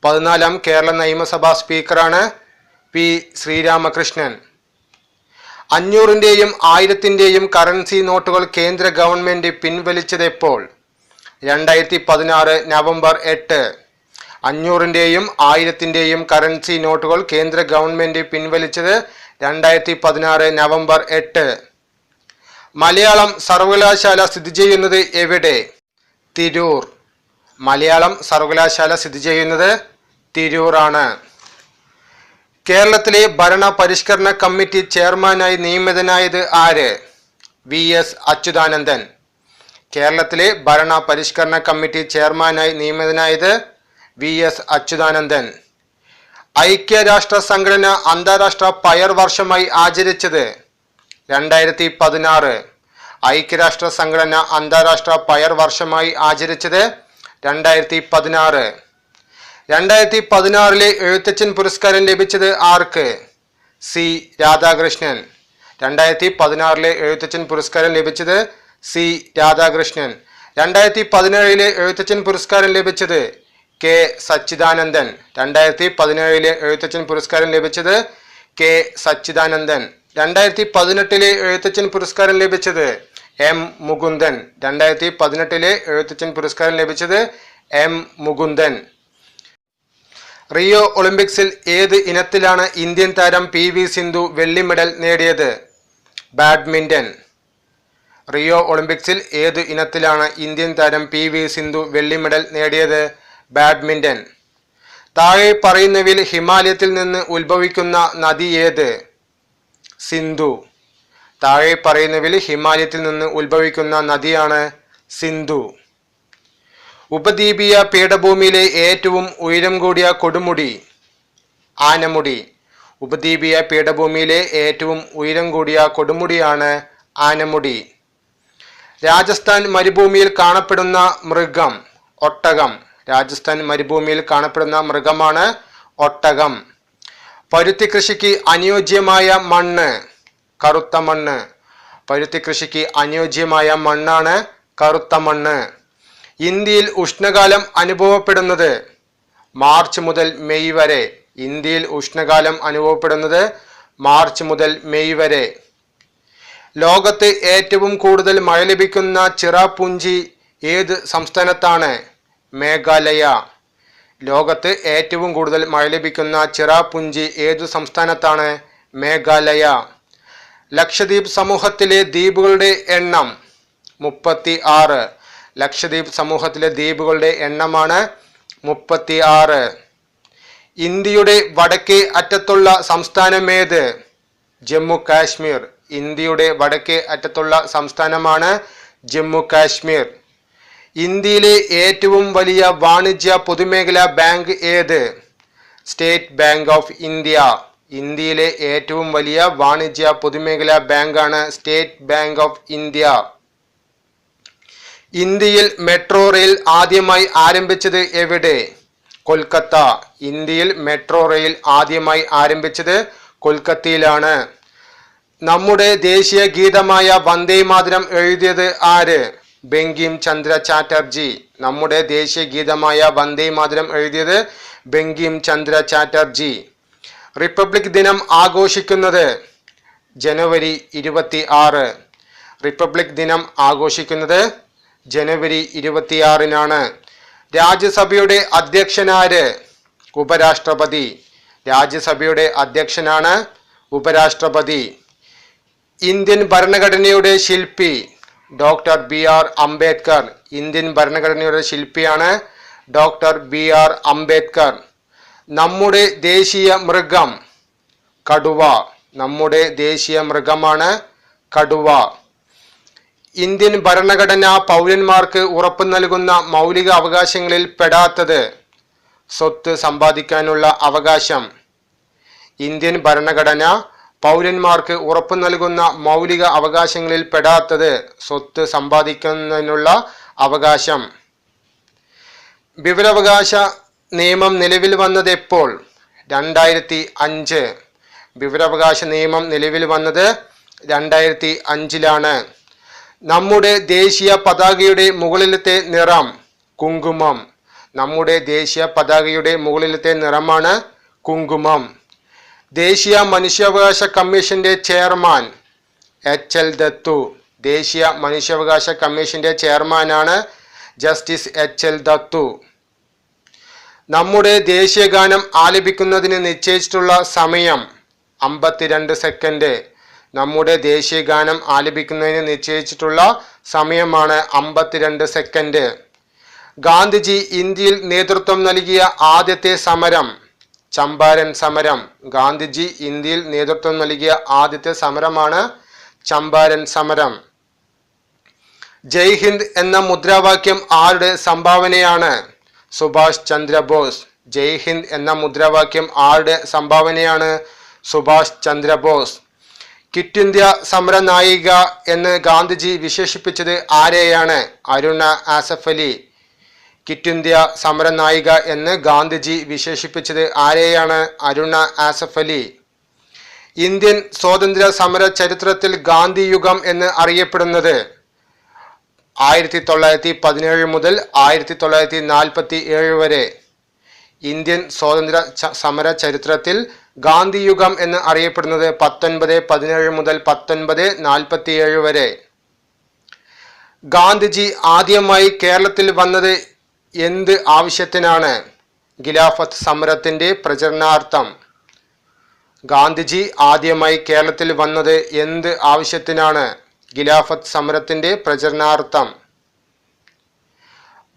[SPEAKER 1] 14ാം കേരള നിയമസഭാ സ്പീക്കറാണ് പി ശ്രീരാമകൃഷ്ണൻ. 500-ന്റെയും 1000-ന്റെയും കറൻസി നോട്ടുകൾ കേന്ദ്ര ഗവൺമെന്റ് പിൻവലിച്ചത് എപ്പോൾ? 2016 നവംബർ 8. 500-ന്റെയും 1000-ന്റെയും കറൻസി നോട്ടുകൾ കേന്ദ്ര ഗവൺമെന്റ് പിൻവലിച്ചത് 2016 നവംബർ 8. മലയാളം സർവകലാശാല സ്ഥിതി ചെയ്യുന്നത് എവിടെ? തിരൂർ. മലയാളം സർവകലാശാല സ്ഥിതി ചെയ്യുന്നത് തിരൂറാണ്. കേരളത്തിലെ ഭരണ പരിഷ്കരണ കമ്മിറ്റി ചെയർമാനായി നിയമിതനായത് ആര്? VS അച്യുതാനന്ദൻ. കേരളത്തിലെ ഭരണ പരിഷ്കരണ കമ്മിറ്റി ചെയർമാനായി നിയമിതനായത് VS അച്യുതാനന്ദൻ. ഐക്യരാഷ്ട്ര സംഘടന അന്താരാഷ്ട്ര പയർ വർഷമായി ആചരിച്ചത് 2016. ഐക്യരാഷ്ട്ര സംഘടന അന്താരാഷ്ട്ര പയർ വർഷമായി ആചരിച്ചത് 2016. 2016 എഴുത്തച്ഛൻ പുരസ്കാരം ലഭിച്ചത് ആർക്ക്? C രാധാകൃഷ്ണൻ. 2016 എഴുത്തച്ഛൻ പുരസ്കാരം ലഭിച്ചത് C രാധാകൃഷ്ണൻ. 2017 എഴുത്തച്ഛൻ പുരസ്കാരം ലഭിച്ചത് K സച്ചിദാനന്ദൻ. 2017 എഴുത്തച്ഛൻ പുരസ്കാരം ലഭിച്ചത് K സച്ചിദാനന്ദൻ. 2018 എഴുത്തച്ഛൻ പുരസ്കാരം ലഭിച്ചത് എം മുകുന്ദൻ. 2018 എഴുത്തച്ഛൻ പുരസ്കാരം ലഭിച്ചത് എം മുകുന്ദൻ. റിയോ ഒളിമ്പിക്സിൽ ഏത് ഇനത്തിലാണ് ഇന്ത്യൻ താരം PV സിന്ധു വെള്ളി മെഡൽ നേടിയത്? ബാഡ്മിന്റൺ. റിയോ ഒളിമ്പിക്സിൽ ഏത് ഇനത്തിലാണ് ഇന്ത്യൻ താരം PV സിന്ധു വെള്ളി മെഡൽ നേടിയത്? ബാഡ്മിന്റൺ. താഴെ പറയുന്നവയിൽ ഹിമാലയത്തിൽ നിന്ന് ഉത്ഭവിക്കുന്ന നദി ഏത്? സിന്ധു. താഴെ പറയുന്നവയിൽ ഹിമാലയത്തിൽ നിന്ന് ഉത്ഭവിക്കുന്ന നദിയാണ് സിന്ധു. ഉപദ്വീപീയ പീഠഭൂമിയിലെ ഏറ്റവും ഉയരം കൂടിയ കൊടുമുടി? ആനമുടി. ഉപദ്വീപീയ പീഠഭൂമിയിലെ ഏറ്റവും ഉയരം കൂടിയ കൊടുമുടിയാണ് ആനമുടി. രാജസ്ഥാൻ മരുഭൂമിയിൽ കാണപ്പെടുന്ന മൃഗം? ഒട്ടകം. രാജസ്ഥാൻ മരുഭൂമിയിൽ കാണപ്പെടുന്ന മൃഗമാണ് ഒട്ടകം. പരുത്തി കൃഷിക്ക് അനുയോജ്യമായ മണ്ണ്? കറുത്ത മണ്ണ്. പരുത്തി കൃഷിക്ക് അനുയോജ്യമായ മണ്ണാണ് കറുത്ത മണ്ണ്. ഇന്ത്യയിൽ ഉഷ്ണകാലം അനുഭവപ്പെടുന്നത്? മാർച്ച് മുതൽ മെയ് വരെ. ഇന്ത്യയിൽ ഉഷ്ണകാലം അനുഭവപ്പെടുന്നത് മാർച്ച് മുതൽ മെയ് വരെ. ലോകത്ത് ഏറ്റവും കൂടുതൽ മഴ ലഭിക്കുന്ന ചിറാപുഞ്ചി ഏത് സംസ്ഥാനത്താണ്? മേഘാലയ. ലോകത്ത് ഏറ്റവും കൂടുതൽ മഴ ലഭിക്കുന്ന ചിറാപുഞ്ചി ഏതു സംസ്ഥാനത്താണ്? മേഘാലയ. ലക്ഷദ്വീപ് സമൂഹത്തിലെ ദ്വീപുകളുടെ എണ്ണം? 36. ലക്ഷദ്വീപ് സമൂഹത്തിലെ ദ്വീപുകളുടെ എണ്ണമാണ് 36. ഇന്ത്യയുടെ വടക്കേ അറ്റത്തുള്ള സംസ്ഥാനമേത്? ജമ്മു കാശ്മീർ. ഇന്ത്യയുടെ വടക്കേ അറ്റത്തുള്ള സംസ്ഥാനമാണ് ജമ്മു കാശ്മീർ. ഇന്ത്യയിലെ ഏറ്റവും വലിയ വാണിജ്യ പൊതുമേഖലാ ബാങ്ക് ഏത്? State bank of India. ഇന്ത്യയിലെ ഏറ്റവും വലിയ വാണിജ്യ പൊതുമേഖലാ ബാങ്കാണ് സ്റ്റേറ്റ് ബാങ്ക് ഓഫ് ഇന്ത്യ. ഇന്ത്യയിൽ മെട്രോ റെയിൽ ആദ്യമായി ആരംഭിച്ചത് എവിടെ? കൊൽക്കത്ത. ഇന്ത്യയിൽ മെട്രോ റെയിൽ ആദ്യമായി ആരംഭിച്ചത് കൊൽക്കത്തയിലാണ്. നമ്മുടെ ദേശീയ ഗീതമായ വന്ദേ മാതരം എഴുതിയത് ആര്? ബങ്കിം ചന്ദ്ര ചാറ്റർജി. നമ്മുടെ ദേശീയ ഗീതമായ വന്ദേ മാതരം എഴുതിയത് ബങ്കിം ചന്ദ്ര ചാറ്റർജി. റിപ്പബ്ലിക് ദിനം ആഘോഷിക്കുന്നത്? ജനുവരി 26. റിപ്പബ്ലിക് ദിനം ആഘോഷിക്കുന്നത് ജനുവരി 26-നാണ്. രാജ്യസഭയുടെ അധ്യക്ഷനാര്? ഉപരാഷ്ട്രപതി. രാജ്യസഭയുടെ അധ്യക്ഷനാണ് ഉപരാഷ്ട്രപതി. ഇന്ത്യൻ ഭരണഘടനയുടെ ശില്പി? Doctor BR Ambedkar. ഇന്ത്യൻ ഭരണഘടനയുടെ ശില്പിയാണ് ഡോക്ടർ BR അംബേദ്കർ. നമ്മുടെ ദേശീയ മൃഗം? കടുവ. നമ്മുടെ ദേശീയ മൃഗമാണ് കടുവ. ഇന്ത്യൻ ഭരണഘടന പൗരന്മാർക്ക് ഉറപ്പു നൽകുന്ന മൗലിക അവകാശങ്ങളിൽ പെടാത്തത്? സ്വത്ത് സമ്പാദിക്കാനുള്ള അവകാശം. ഇന്ത്യൻ ഭരണഘടന പൗരന്മാർക്ക് ഉറപ്പു നൽകുന്ന മൗലിക അവകാശങ്ങളിൽ പെടാത്തത് സ്വത്ത് സമ്പാദിക്കുന്നതിനുള്ള അവകാശം. വിവരാവകാശ നിയമം നിലവിൽ വന്നത് എപ്പോൾ? 2005. വിവരാവകാശ നിയമം നിലവിൽ വന്നത് 2005-ലാണ്. നമ്മുടെ ദേശീയ പതാകയുടെ മുകളിലത്തെ നിറം? കുങ്കുമം. നമ്മുടെ ദേശീയ പതാകയുടെ മുകളിലത്തെ നിറമാണ് കുങ്കുമം. ദേശീയ മനുഷ്യാവകാശ കമ്മീഷന്റെ ചെയർമാൻ? HL ദത്തു. ദേശീയ മനുഷ്യാവകാശ കമ്മീഷന്റെ ചെയർമാനാണ് ജസ്റ്റിസ് HL ദത്തു. നമ്മുടെ ദേശീയ ഗാനം ആലപിക്കുന്നതിന് നിശ്ചയിച്ചിട്ടുള്ള സമയം? 52 സെക്കൻഡ്. നമ്മുടെ ദേശീയ ഗാനം ആലപിക്കുന്നതിന് നിശ്ചയിച്ചിട്ടുള്ള സമയമാണ് 52 സെക്കൻഡ്. ഗാന്ധിജി ഇന്ത്യയിൽ നേതൃത്വം നൽകിയ ആദ്യത്തെ സമരം? ചമ്പാരൻ സമരം. ഗാന്ധിജി ഇന്ത്യയിൽ നേതൃത്വം നൽകിയ ആദ്യത്തെ സമരമാണ് ചമ്പാരൻ സമരം. ജയ് ഹിന്ദ് എന്ന മുദ്രാവാക്യം ആരുടെ സംഭാവനയാണ്? സുഭാഷ് ചന്ദ്രബോസ്. ജയ് ഹിന്ദ് എന്ന മുദ്രാവാക്യം ആരുടെ സംഭാവനയാണ്? സുഭാഷ് ചന്ദ്രബോസ്. ക്വിറ്റ് ഇന്ത്യ സമര നായിക എന്ന് ഗാന്ധിജി വിശേഷിപ്പിച്ചത് ആരെയാണ്? അരുണ ആസഫ് അലി. ക്വിറ്റ് ഇന്ത്യ സമര നായിക എന്ന് ഗാന്ധിജി വിശേഷിപ്പിച്ചത് ആരെയാണ്? അരുണ ആസഫ് അലി. ഇന്ത്യൻ സ്വാതന്ത്ര്യ സമര ചരിത്രത്തിൽ ഗാന്ധി യുഗം എന്ന് അറിയപ്പെടുന്നത്? 1917 മുതൽ 1947 വരെ. ഇന്ത്യൻ സ്വാതന്ത്ര്യ സമര ചരിത്രത്തിൽ ഗാന്ധിയുഗം എന്ന് അറിയപ്പെടുന്നത് 1917 മുതൽ 1947 വരെ. ഗാന്ധിജി ആദ്യമായി കേരളത്തിൽ വന്നത് എന്ത് ആവശ്യത്തിനാണ്? ഖിലാഫത്ത് സമരത്തിന്റെ പ്രചരണാർത്ഥം. ഗാന്ധിജി ആദ്യമായി കേരളത്തിൽ വന്നത് എന്ത് ആവശ്യത്തിനാണ്? ഖിലാഫത്ത് സമരത്തിന്റെ പ്രചരണാർത്ഥം.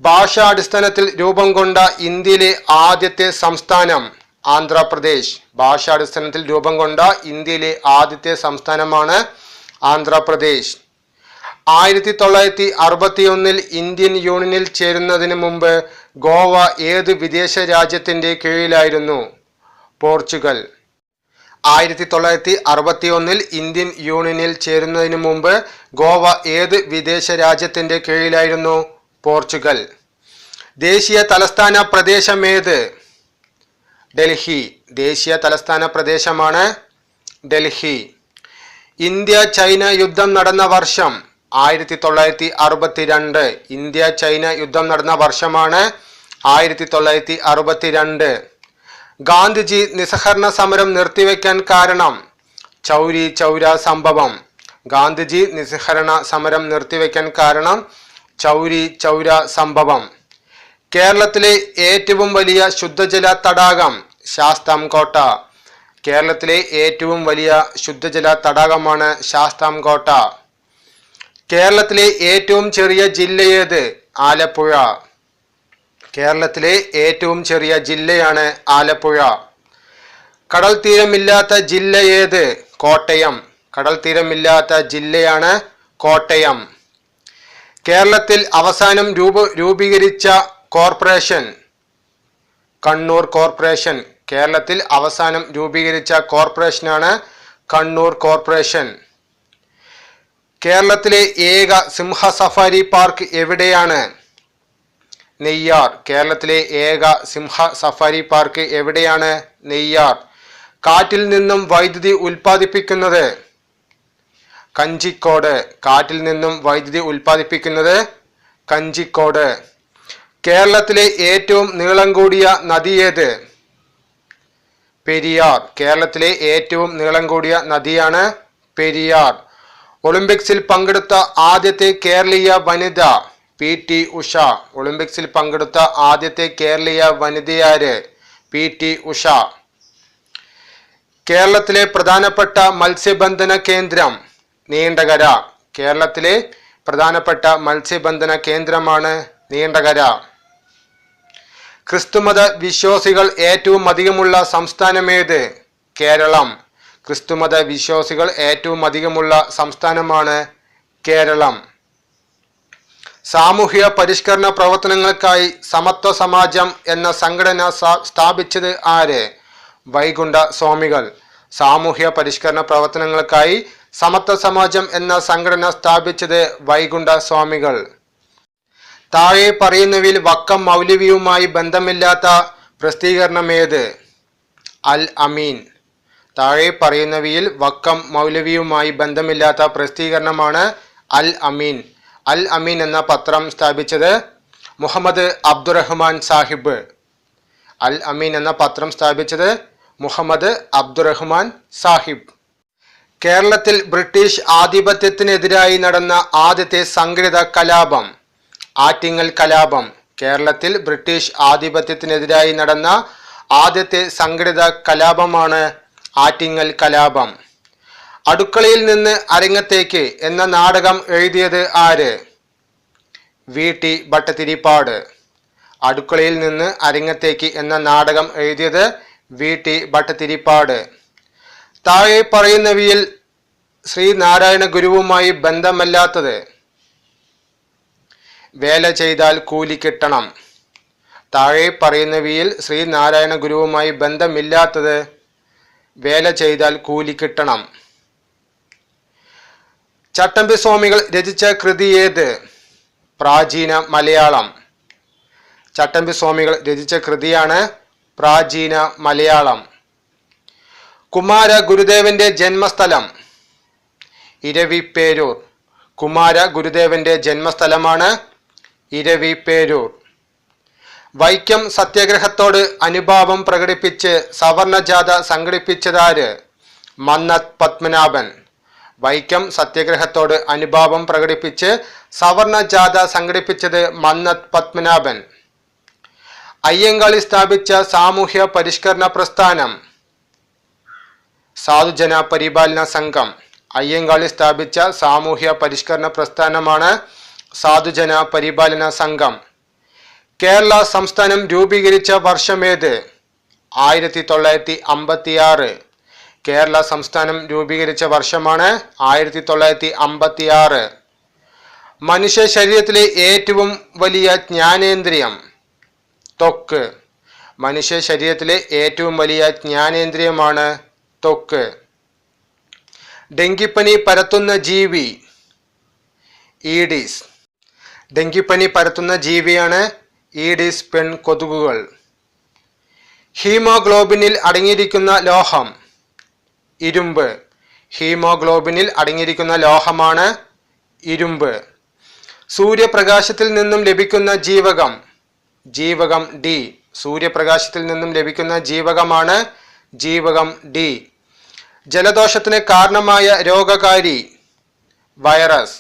[SPEAKER 1] ഭാഷാടിസ്ഥാനത്തിൽ രൂപം കൊണ്ട ഇന്ത്യയിലെ ആദ്യത്തെ സംസ്ഥാനം ആന്ധ്രാപ്രദേശ്. ഭാഷാടിസ്ഥാനത്തിൽ രൂപം കൊണ്ട ഇന്ത്യയിലെ ആദ്യത്തെ സംസ്ഥാനമാണ് ആന്ധ്രാപ്രദേശ്. 1961 ഇന്ത്യൻ യൂണിയനിൽ ചേരുന്നതിന് മുമ്പ് ഗോവ ഏത് വിദേശ രാജ്യത്തിന്റെ കീഴിലായിരുന്നു? പോർച്ചുഗൽ. 1961 ഇന്ത്യൻ യൂണിയനിൽ ചേരുന്നതിന് മുമ്പ് ഗോവ ഏത് വിദേശ രാജ്യത്തിന്റെ കീഴിലായിരുന്നു? പോർച്ചുഗൽ. ദേശീയ തലസ്ഥാന പ്രദേശമേത്? ഡൽഹി. ദേശീയ തലസ്ഥാന പ്രദേശമാണ് ഡൽഹി. ഇന്ത്യ ചൈന യുദ്ധം നടന്ന വർഷം 1962. ഇന്ത്യ ചൈന യുദ്ധം നടന്ന വർഷമാണ് 1962. ഗാന്ധിജി നിസ്സഹകരണ സമരം നിർത്തിവെക്കാൻ കാരണം? ചൗരി ചൗര സംഭവം. ഗാന്ധിജി നിസ്സഹകരണ സമരം നിർത്തിവെക്കാൻ കാരണം ചൗരി ചൗര സംഭവം. കേരളത്തിലെ ഏറ്റവും വലിയ ശുദ്ധജല തടാകം ശാസ്താംകോട്ട. കേരളത്തിലെ ഏറ്റവും വലിയ ശുദ്ധജല തടാകമാണ് ശാസ്താംകോട്ട. കേരളത്തിലെ ഏറ്റവും ചെറിയ ജില്ലയേത്? ആലപ്പുഴ. കേരളത്തിലെ ഏറ്റവും ചെറിയ ജില്ലയാണ് ആലപ്പുഴ. കടൽ തീരമില്ലാത്ത ജില്ല ഏത്? കോട്ടയം. കടൽ തീരമില്ലാത്ത ജില്ലയാണ് കോട്ടയം. കേരളത്തിൽ അവസാനം രൂപീകരിച്ച കോർപ്പറേഷൻ? കണ്ണൂർ കോർപ്പറേഷൻ. കേരളത്തിൽ അവസാനം രൂപീകരിച്ച കോർപ്പറേഷനാണ് കണ്ണൂർ കോർപ്പറേഷൻ. കേരളത്തിലെ ഏക സിംഹ സഫാരി പാർക്ക് എവിടെയാണ്? നെയ്യാർ. കേരളത്തിലെ ഏക സിംഹ സഫാരി പാർക്ക് എവിടെയാണ്? നെയ്യാർ. കാറ്റിൽ നിന്നും വൈദ്യുതി ഉൽപ്പാദിപ്പിക്കുന്നത്? കഞ്ചിക്കോട്. കാറ്റിൽ നിന്നും വൈദ്യുതി ഉൽപ്പാദിപ്പിക്കുന്നത് കഞ്ചിക്കോട്. കേരളത്തിലെ ഏറ്റവും നീളം കൂടിയ നദി ഏത്? പെരിയാർ. കേരളത്തിലെ ഏറ്റവും നീളം കൂടിയ നദിയാണ് പെരിയാർ. ഒളിമ്പിക്സിൽ പങ്കെടുത്ത ആദ്യത്തെ കേരളീയ വനിത? PT ഉഷ. ഒളിമ്പിക്സിൽ പങ്കെടുത്ത ആദ്യത്തെ കേരളീയ വനിതയാര്? PT ഉഷ. കേരളത്തിലെ പ്രധാനപ്പെട്ട മത്സ്യബന്ധന കേന്ദ്രം? നീണ്ടകര. കേരളത്തിലെ പ്രധാനപ്പെട്ട മത്സ്യബന്ധന കേന്ദ്രമാണ് നീണ്ടകര. ക്രിസ്തുമത വിശ്വാസികൾ ഏറ്റവും അധികമുള്ള സംസ്ഥാനമേത്? കേരളം. ക്രിസ്തുമത വിശ്വാസികൾ ഏറ്റവും അധികമുള്ള സംസ്ഥാനമാണ് കേരളം. സാമൂഹ്യ പരിഷ്കരണ പ്രവർത്തനങ്ങൾക്കായി സമത്വ സമാജം എന്ന സംഘടന സ്ഥാപിച്ചത് ആര്? വൈകുണ്ഠ സ്വാമികൾ. സാമൂഹ്യ പരിഷ്കരണ പ്രവർത്തനങ്ങൾക്കായി സമത്വ സമാജം എന്ന സംഘടന സ്ഥാപിച്ചത് വൈകുണ്ഠ സ്വാമികൾ. താഴെ പറയുന്നവയിൽ വക്കം മൗലവിയുമായി ബന്ധമില്ലാത്ത പ്രസിദ്ധീകരണമേത്? അൽ അമീൻ. താഴെ പറയുന്നവയിൽ വക്കം മൗലവിയുമായി ബന്ധമില്ലാത്ത പ്രസിദ്ധീകരണമാണ് അൽ അമീൻ. അൽ അമീൻ എന്ന പത്രം സ്ഥാപിച്ചത് മുഹമ്മദ് അബ്ദുറഹ്മാൻ സാഹിബ്. അൽ അമീൻ എന്ന പത്രം സ്ഥാപിച്ചത് മുഹമ്മദ് അബ്ദുറഹ്മാൻ സാഹിബ്. കേരളത്തിൽ ബ്രിട്ടീഷ് ആധിപത്യത്തിനെതിരായി നടന്ന ആദ്യത്തെ സംഘടിത കലാപം? ആറ്റിങ്ങൽ കലാപം. കേരളത്തിൽ ബ്രിട്ടീഷ് ആധിപത്യത്തിനെതിരായി നടന്ന ആദ്യത്തെ സംഘടിത കലാപമാണ് ആറ്റിങ്ങൽ കലാപം. അടുക്കളയിൽ നിന്ന് അരങ്ങത്തേക്ക് എന്ന നാടകം എഴുതിയത് ആര്? VT ഭട്ടതിരിപ്പാട്. അടുക്കളയിൽ നിന്ന് അരങ്ങത്തേക്ക് എന്ന നാടകം എഴുതിയത് VT ഭട്ടതിരിപ്പാട്. താഴെ പറയുന്നവയിൽ ശ്രീനാരായണ ഗുരുവുമായി ബന്ധമല്ലാത്തത്? വേല ചെയ്താൽ കൂലി കിട്ടണം. താഴെ പറയുന്നവയിൽ ശ്രീനാരായണ ഗുരുവുമായി ബന്ധമില്ലാത്തത്? വേല ചെയ്താൽ കൂലി കിട്ടണം. ചട്ടമ്പി സ്വാമികൾ രചിച്ച കൃതി ഏത്? പ്രാചീന മലയാളം. ചട്ടമ്പി സ്വാമികൾ രചിച്ച കൃതിയാണ് പ്രാചീന മലയാളം. കുമാര ഗുരുദേവന്റെ ജന്മസ്ഥലം? ഇരവിപേരൂർ. കുമാര ഗുരുദേവന്റെ ജന്മസ്ഥലമാണ് ഇരവിപേരൂർ. വൈക്കം സത്യാഗ്രഹത്തോട് അനുഭാവം പ്രകടിപ്പിച്ച് സവർണ ജാഥ സംഘടിപ്പിച്ചതാര്? മന്നത്ത് പത്മനാഭൻ. വൈക്കം സത്യാഗ്രഹത്തോട് അനുഭാവം പ്രകടിപ്പിച്ച് സവർണ ജാഥ സംഘടിപ്പിച്ചത് മന്നത്ത് പത്മനാഭൻ. അയ്യങ്കാളി സ്ഥാപിച്ച സാമൂഹ്യ പരിഷ്കരണ പ്രസ്ഥാനം? സാധുജന പരിപാലന സംഘം. അയ്യങ്കാളി സ്ഥാപിച്ച സാമൂഹ്യ പരിഷ്കരണ പ്രസ്ഥാനമാണ് സാധുജന പരിപാലന സംഘം. കേരള സംസ്ഥാനം രൂപീകരിച്ച വർഷമേത്? 1956. കേരള സംസ്ഥാനം രൂപീകരിച്ച വർഷമാണ് 1956. മനുഷ്യ ശരീരത്തിലെ ഏറ്റവും വലിയ ജ്ഞാനേന്ദ്രിയം? ത്വക്ക്. മനുഷ്യ ശരീരത്തിലെ ഏറ്റവും വലിയ ജ്ഞാനേന്ദ്രിയമാണ് ത്വക്ക്. ഡെങ്കിപ്പനി പരത്തുന്ന ജീവി? ഈഡിസ്. ഡെങ്കിപ്പനി പരത്തുന്ന ജീവിയാണ് ഈഡിസ് പെൺകൊതുകുകൾ. ഹീമോഗ്ലോബിനിൽ അടങ്ങിയിരിക്കുന്ന ലോഹം? ഇരുമ്പ്. ഹീമോഗ്ലോബിനിൽ അടങ്ങിയിരിക്കുന്ന ലോഹമാണ് ഇരുമ്പ്. സൂര്യപ്രകാശത്തിൽ നിന്നും ലഭിക്കുന്ന ജീവകം? ജീവകം ഡി. സൂര്യപ്രകാശത്തിൽ നിന്നും ലഭിക്കുന്ന ജീവകമാണ് ജീവകം ഡി. ജലദോഷത്തിന് കാരണമായ രോഗകാരി? വൈറസ്.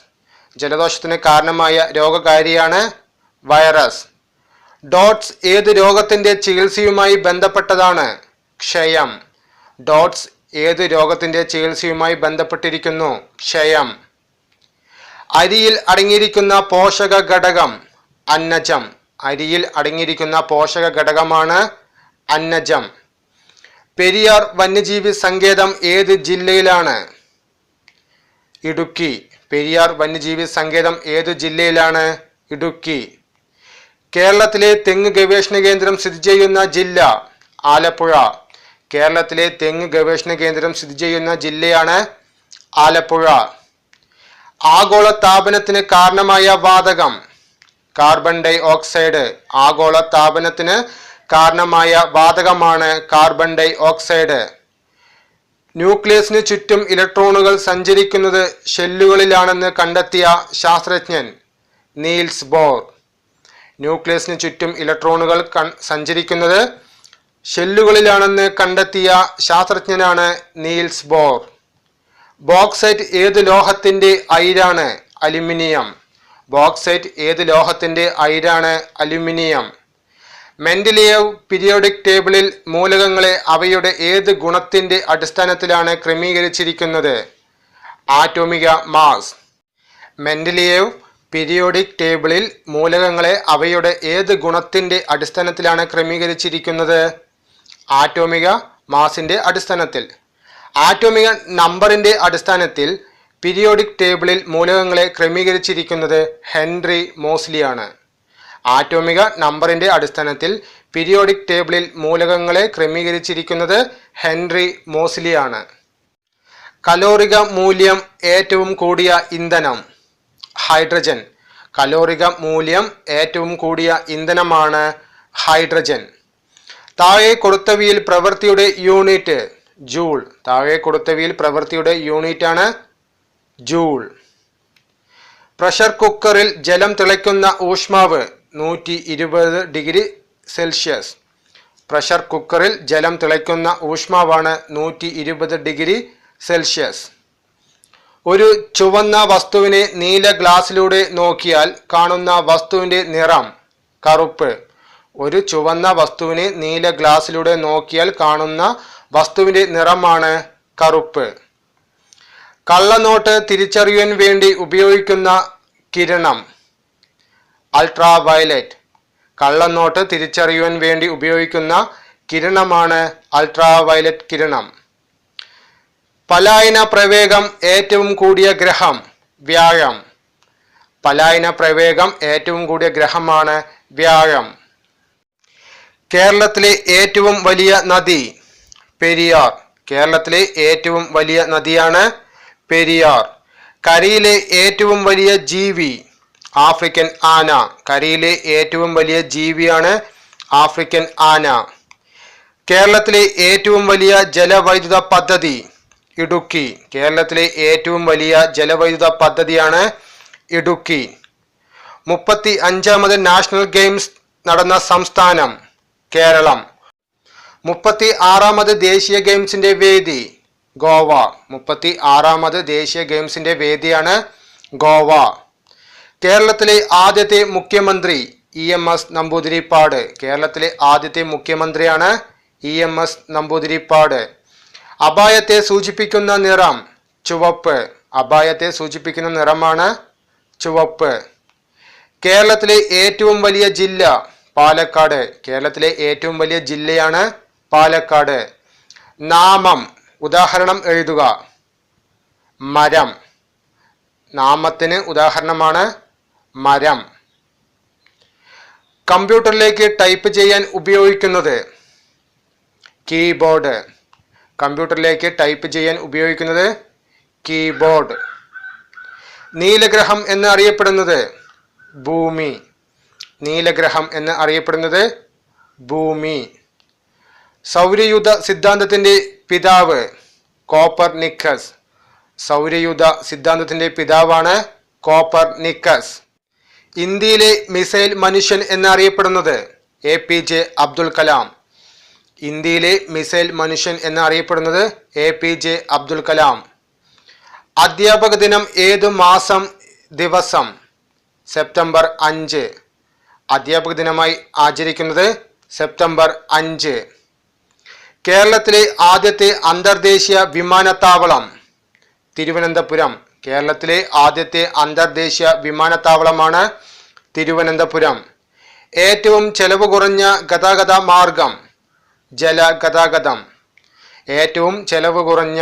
[SPEAKER 1] ജലദോഷത്തിന് കാരണമായ രോഗകാരിയാണ് വൈറസ്. ഡോട്ട്സ് ഏത് രോഗത്തിന്റെ ചികിത്സയുമായി ബന്ധപ്പെട്ടതാണ്? ക്ഷയം. ഡോട്ട്സ് ഏത് രോഗത്തിന്റെ ചികിത്സയുമായി ബന്ധപ്പെട്ടിരിക്കുന്നു? ക്ഷയം. അരിയിൽ അടങ്ങിയിരിക്കുന്ന പോഷക ഘടകം? അന്നജം. അരിയിൽ അടങ്ങിയിരിക്കുന്ന പോഷക ഘടകമാണ് അന്നജം. പെരിയാർ വന്യജീവി സങ്കേതം ഏത് ജില്ലയിലാണ്? ഇടുക്കി. പെരിയാർ വന്യജീവി സങ്കേതം ഏതു ജില്ലയിലാണ്? ഇടുക്കി. കേരളത്തിലെ തെങ്ങ് ഗവേഷണ കേന്ദ്രം സ്ഥിതി ചെയ്യുന്ന ജില്ല? ആലപ്പുഴ. കേരളത്തിലെ തെങ്ങ് ഗവേഷണ കേന്ദ്രം സ്ഥിതി ചെയ്യുന്ന ജില്ലയാണ് ആലപ്പുഴ. ആഗോള താപനത്തിന് കാരണമായ വാതകം? Carbon dioxide. ആഗോള താപനത്തിന് കാരണമായ വാതകമാണ് കാർബൺ ഡൈ ഓക്സൈഡ്. ന്യൂക്ലിയസിന് ചുറ്റും ഇലക്ട്രോണുകൾ സഞ്ചരിക്കുന്നത് ഷെല്ലുകളിലാണെന്ന് കണ്ടെത്തിയ ശാസ്ത്രജ്ഞൻ? Niels Bohr. ന്യൂക്ലിയസിന് ചുറ്റും ഇലക്ട്രോണുകൾ സഞ്ചരിക്കുന്നത് ഷെല്ലുകളിലാണെന്ന് കണ്ടെത്തിയ ശാസ്ത്രജ്ഞനാണ് നീൽസ് ബോർ. ബോക്സൈറ്റ് ഏത് ലോഹത്തിന്റെ അയിരാണ്? അലുമിനിയം. ബോക്സൈറ്റ് ഏത് ലോഹത്തിന്റെ അയിരാണ്? അലുമിനിയം. മെൻഡലിയേവ് പീരിയോഡിക് ടേബിളിൽ മൂലകങ്ങളെ അവയുടെ ഏത് ഗുണത്തിന്റെ അടിസ്ഥാനത്തിലാണ് ക്രമീകരിച്ചിരിക്കുന്നത്? ആറ്റോമിക മാസ്. മെൻഡലിയേവ് പീരിയോഡിക് ടേബിളിൽ മൂലകങ്ങളെ അവയുടെ ഏത് ഗുണത്തിന്റെ അടിസ്ഥാനത്തിലാണ് ക്രമീകരിച്ചിരിക്കുന്നത്? ആറ്റോമിക മാസിന്റെ അടിസ്ഥാനത്തിൽ. ആറ്റോമിക നമ്പറിന്റെ അടിസ്ഥാനത്തിൽ പീരിയോഡിക് ടേബിളിൽ മൂലകങ്ങളെ ക്രമീകരിച്ചിരിക്കുന്നത് ഹെൻറി മോസ്ലിയാണ്. ആറ്റോമിക നമ്പറിന്റെ അടിസ്ഥാനത്തിൽ പീരിയോഡിക് ടേബിളിൽ മൂലകങ്ങളെ ക്രമീകരിച്ചിരിക്കുന്നത് ഹെൻറി മോസ്ലിയാണ്. കലോറിക മൂല്യം ഏറ്റവും കൂടിയ ഇന്ധനം? ഹൈഡ്രജൻ. കലോറിക മൂല്യം ഏറ്റവും കൂടിയ ഇന്ധനമാണ് ഹൈഡ്രജൻ. താഴെ കൊടുത്തവയിൽ പ്രവൃത്തിയുടെ യൂണിറ്റ്? ജൂൾ. താഴെ കൊടുത്തവയിൽ പ്രവൃത്തിയുടെ യൂണിറ്റ് ആണ് ജൂൾ. പ്രഷർ കുക്കറിൽ ജലം തിളയ്ക്കുന്ന ഊഷ്മാവ്? 120 ഡിഗ്രി സെൽഷ്യസ്. പ്രഷർ കുക്കറിൽ ജലം തിളയ്ക്കുന്ന ഊഷ്മാവാണ് 120 ഡിഗ്രി സെൽഷ്യസ്. ഒരു ചുവന്ന വസ്തുവിനെ നീല ഗ്ലാസ്സിലൂടെ നോക്കിയാൽ കാണുന്ന വസ്തുവിന്റെ നിറം? കറുപ്പ്. ഒരു ചുവന്ന വസ്തുവിനെ നീല ഗ്ലാസ്സിലൂടെ നോക്കിയാൽ കാണുന്ന വസ്തുവിന്റെ നിറമാണ് കറുപ്പ്. കള്ളനോട്ട് തിരിച്ചറിയാൻ വേണ്ടി ഉപയോഗിക്കുന്ന കിരണം? Ultra violet. കള്ളനോട്ട് തിരിച്ചറിയാൻ വേണ്ടി ഉപയോഗിക്കുന്ന കിരണമാണ് അൾട്രാ വയലറ്റ് കിരണം. പലായന പ്രവേഗം ഏറ്റവും കൂടിയ ഗ്രഹം? വ്യാഴം. പലായന പ്രവേഗം ഏറ്റവും കൂടിയ ഗ്രഹമാണ് വ്യാഴം. കേരളത്തിലെ ഏറ്റവും വലിയ നദി? പെരിയാർ. കേരളത്തിലെ ഏറ്റവും വലിയ നദിയാണ് പെരിയാർ. കരയിലെ ഏറ്റവും വലിയ ജീവി? ആഫ്രിക്കൻ ആന. കരയിലെ ഏറ്റവും വലിയ ജീവിയാണ് ആഫ്രിക്കൻ ആന. കേരളത്തിലെ ഏറ്റവും വലിയ ജലവൈദ്യുത പദ്ധതി? ഇടുക്കി. കേരളത്തിലെ ഏറ്റവും വലിയ ജലവൈദ്യുത പദ്ധതിയാണ് ഇടുക്കി. 35ാമത് നാഷണൽ ഗെയിംസ് നടന്ന സംസ്ഥാനം കേരളം. 36ാമത് ദേശീയ ഗെയിംസിന്റെ വേദി ഗോവ. 36ാമത് ദേശീയ ഗെയിംസിന്റെ വേദിയാണ് ഗോവ. കേരളത്തിലെ ആദ്യത്തെ മുഖ്യമന്ത്രി EMS നമ്പൂതിരിപ്പാട്. കേരളത്തിലെ ആദ്യത്തെ മുഖ്യമന്ത്രിയാണ് EMS നമ്പൂതിരിപ്പാട്. അപായത്തെ സൂചിപ്പിക്കുന്ന നിറം ചുവപ്പ്. അപായത്തെ സൂചിപ്പിക്കുന്ന നിറമാണ് ചുവപ്പ്. കേരളത്തിലെ ഏറ്റവും വലിയ ജില്ല പാലക്കാട്. കേരളത്തിലെ ഏറ്റവും വലിയ ജില്ലയാണ് പാലക്കാട്. നാമം ഉദാഹരണം എഴുതുക. മരം. നാമത്തിന് ഉദാഹരണമാണ് മരം. കമ്പ്യൂട്ടറിലേക്ക് ടൈപ്പ് ചെയ്യാൻ ഉപയോഗിക്കുന്നത് കീബോർഡ്. കമ്പ്യൂട്ടറിലേക്ക് ടൈപ്പ് ചെയ്യാൻ ഉപയോഗിക്കുന്നത് കീബോർഡ്. നീലഗ്രഹം എന്ന് അറിയപ്പെടുന്നത് ഭൂമി. നീലഗ്രഹം എന്ന് അറിയപ്പെടുന്നത് ഭൂമി. സൗരയൂഥ സിദ്ധാന്തത്തിന്റെ പിതാവ് കോപ്പർനിക്കസ്. സൗരയൂഥ സിദ്ധാന്തത്തിന്റെ പിതാവാണ് കോപ്പർനിക്കസ്. ഇന്ത്യയിലെ മിസൈൽ മനുഷ്യൻ എന്നറിയപ്പെടുന്നത് APJ അബ്ദുൽ കലാം. ഇന്ത്യയിലെ മിസൈൽ മനുഷ്യൻ എന്നറിയപ്പെടുന്നത് APJ അബ്ദുൽ കലാം. അധ്യാപക ദിനം ഏതു മാസം ദിവസം? സെപ്റ്റംബർ 5. അധ്യാപക ദിനമായി ആചരിക്കുന്നത് സെപ്റ്റംബർ 5. കേരളത്തിലെ ആദ്യത്തെ അന്തർദേശീയ വിമാനത്താവളം തിരുവനന്തപുരം. കേരളത്തിലെ ആദ്യത്തെ അന്തർദേശീയ വിമാനത്താവളമാണ് തിരുവനന്തപുരം. ഏറ്റവും ചെലവ് കുറഞ്ഞ ഗതാഗത മാർഗം ജലഗതാഗതം. ഏറ്റവും ചെലവ് കുറഞ്ഞ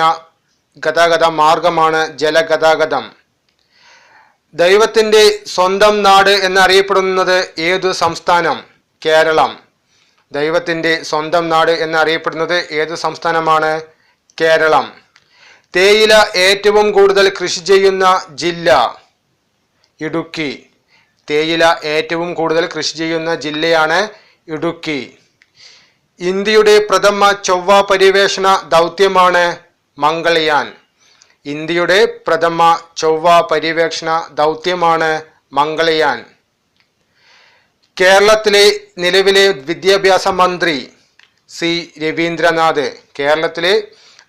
[SPEAKER 1] ഗതാഗത മാർഗമാണ് ജലഗതാഗതം. ദൈവത്തിൻ്റെ സ്വന്തം നാട് എന്നറിയപ്പെടുന്നത് ഏതു സംസ്ഥാനം? കേരളം. ദൈവത്തിൻ്റെ സ്വന്തം നാട് എന്നറിയപ്പെടുന്നത് ഏതു സംസ്ഥാനമാണ്? കേരളം. തേയില ഏറ്റവും കൂടുതൽ കൃഷി ചെയ്യുന്ന ജില്ല ഇടുക്കി. തേയില ഏറ്റവും കൂടുതൽ കൃഷി ചെയ്യുന്ന ജില്ലയാണ് ഇടുക്കി. ഇന്ത്യയുടെ പ്രഥമ ചൊവ്വ പര്യവേഷണ ദൗത്യമാണ് മംഗൾയാൻ. ഇന്ത്യയുടെ പ്രഥമ ചൊവ്വ പര്യവേക്ഷണ ദൗത്യമാണ് മംഗൾയാൻ. കേരളത്തിലെ നിലവിലെ വിദ്യാഭ്യാസ മന്ത്രി C. രവീന്ദ്രനാഥ്. കേരളത്തിലെ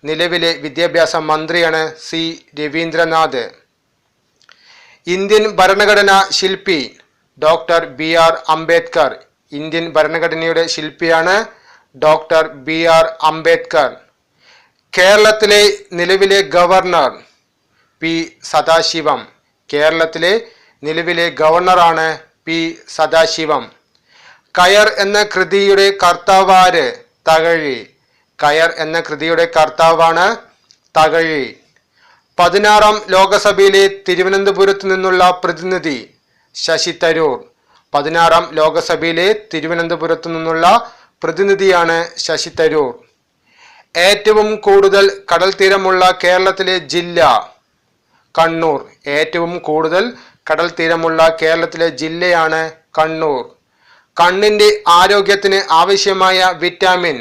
[SPEAKER 1] നിലവിലെ വിദ്യാഭ്യാസ മന്ത്രിയാണ് C. രവീന്ദ്രനാഥ്. ഇന്ത്യൻ ഭരണഘടനാ ശില്പി ഡോക്ടർ BR അംബേദ്കർ. ഇന്ത്യൻ ഭരണഘടനയുടെ ശില്പിയാണ് ഡോക്ടർ BR അംബേദ്കർ. കേരളത്തിലെ നിലവിലെ ഗവർണർ P. സദാശിവം. കേരളത്തിലെ നിലവിലെ ഗവർണറാണ് P. സദാശിവം. കയർ എന്ന കൃതിയുടെ കർത്താവാര്? തകഴി. കയർ എന്ന കൃതിയുടെ കർത്താവാണ് തകഴി. 16ാം ലോകസഭയിലെ തിരുവനന്തപുരത്ത് നിന്നുള്ള പ്രതിനിധി ശശി തരൂർ. 16ാം ലോകസഭയിലെ തിരുവനന്തപുരത്ത് നിന്നുള്ള പ്രതിനിധിയാണ് ശശി തരൂർ. ഏറ്റവും കൂടുതൽ കടൽ തീരമുള്ള കേരളത്തിലെ ജില്ല കണ്ണൂർ. ഏറ്റവും കൂടുതൽ കടൽ തീരമുള്ള കേരളത്തിലെ ജില്ലയാണ് കണ്ണൂർ. കണ്ണിൻ്റെ ആരോഗ്യത്തിന് ആവശ്യമായ വിറ്റാമിൻ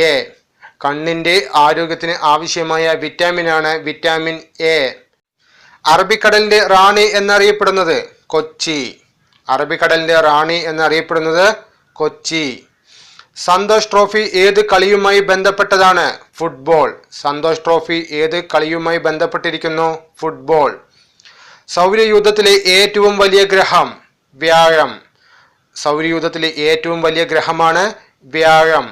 [SPEAKER 1] A. കണ്ണിൻ്റെ ആരോഗ്യത്തിന് ആവശ്യമായ വിറ്റാമിനാണ് വിറ്റാമിൻ A. അറബിക്കടലിന്റെ റാണി എന്നറിയപ്പെടുന്നത് കൊച്ചി. അറബിക്കടലിന്റെ റാണി എന്നറിയപ്പെടുന്നത് കൊച്ചി. സന്തോഷ് ട്രോഫി ഏത് കളിയുമായി ബന്ധപ്പെട്ടതാണ്? ഫുട്ബോൾ. സന്തോഷ് ട്രോഫി ഏത് കളിയുമായി ബന്ധപ്പെട്ടിരിക്കുന്നു? ഫുട്ബോൾ. സൗരയൂഥത്തിലെ ഏറ്റവും വലിയ ഗ്രഹം വ്യാഴം. സൗരയൂഥത്തിലെ ഏറ്റവും വലിയ ഗ്രഹമാണ് വ്യാഴം.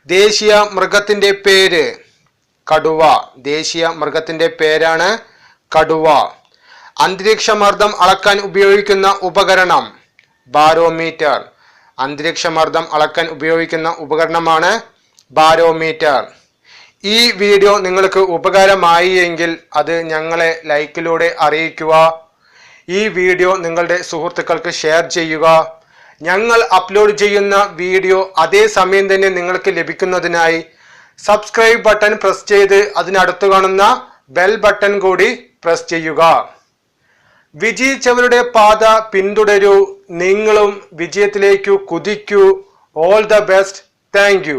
[SPEAKER 1] ദേശീയ മൃഗത്തിന്റെ പേര് കടുവ. ദേശീയ മൃഗത്തിന്റെ പേരാണ് കടുവ. അന്തരീക്ഷമർദ്ദം അളക്കാൻ ഉപയോഗിക്കുന്ന ഉപകരണം ബാരോമീറ്റർ. അന്തരീക്ഷമർദ്ദം അളക്കാൻ ഉപയോഗിക്കുന്ന ഉപകരണമാണ് ബാരോമീറ്റർ. ഈ വീഡിയോ നിങ്ങൾക്ക് ഉപകാരമായി എങ്കിൽ അത് ഞങ്ങളെ ലൈക്കിലൂടെ അറിയിക്കുക. ഈ വീഡിയോ നിങ്ങളുടെ സുഹൃത്തുക്കൾക്ക് ഷെയർ ചെയ്യുക. ഞങ്ങൾ അപ്ലോഡ് ചെയ്യുന്ന വീഡിയോ അതേ സമയം തന്നെ നിങ്ങൾക്ക് ലഭിക്കുന്നതിനായി സബ്സ്ക്രൈബ് ബട്ടൺ പ്രസ് ചെയ്ത് അതിനടുത്ത് കാണുന്ന ബെൽ ബട്ടൺ കൂടി പ്രസ് ചെയ്യുക. വിജയിച്ചവരുടെ പാത പിന്തുടരൂ. നിങ്ങളും വിജയത്തിലേക്ക് കുതിക്കൂ. All the best. Thank U.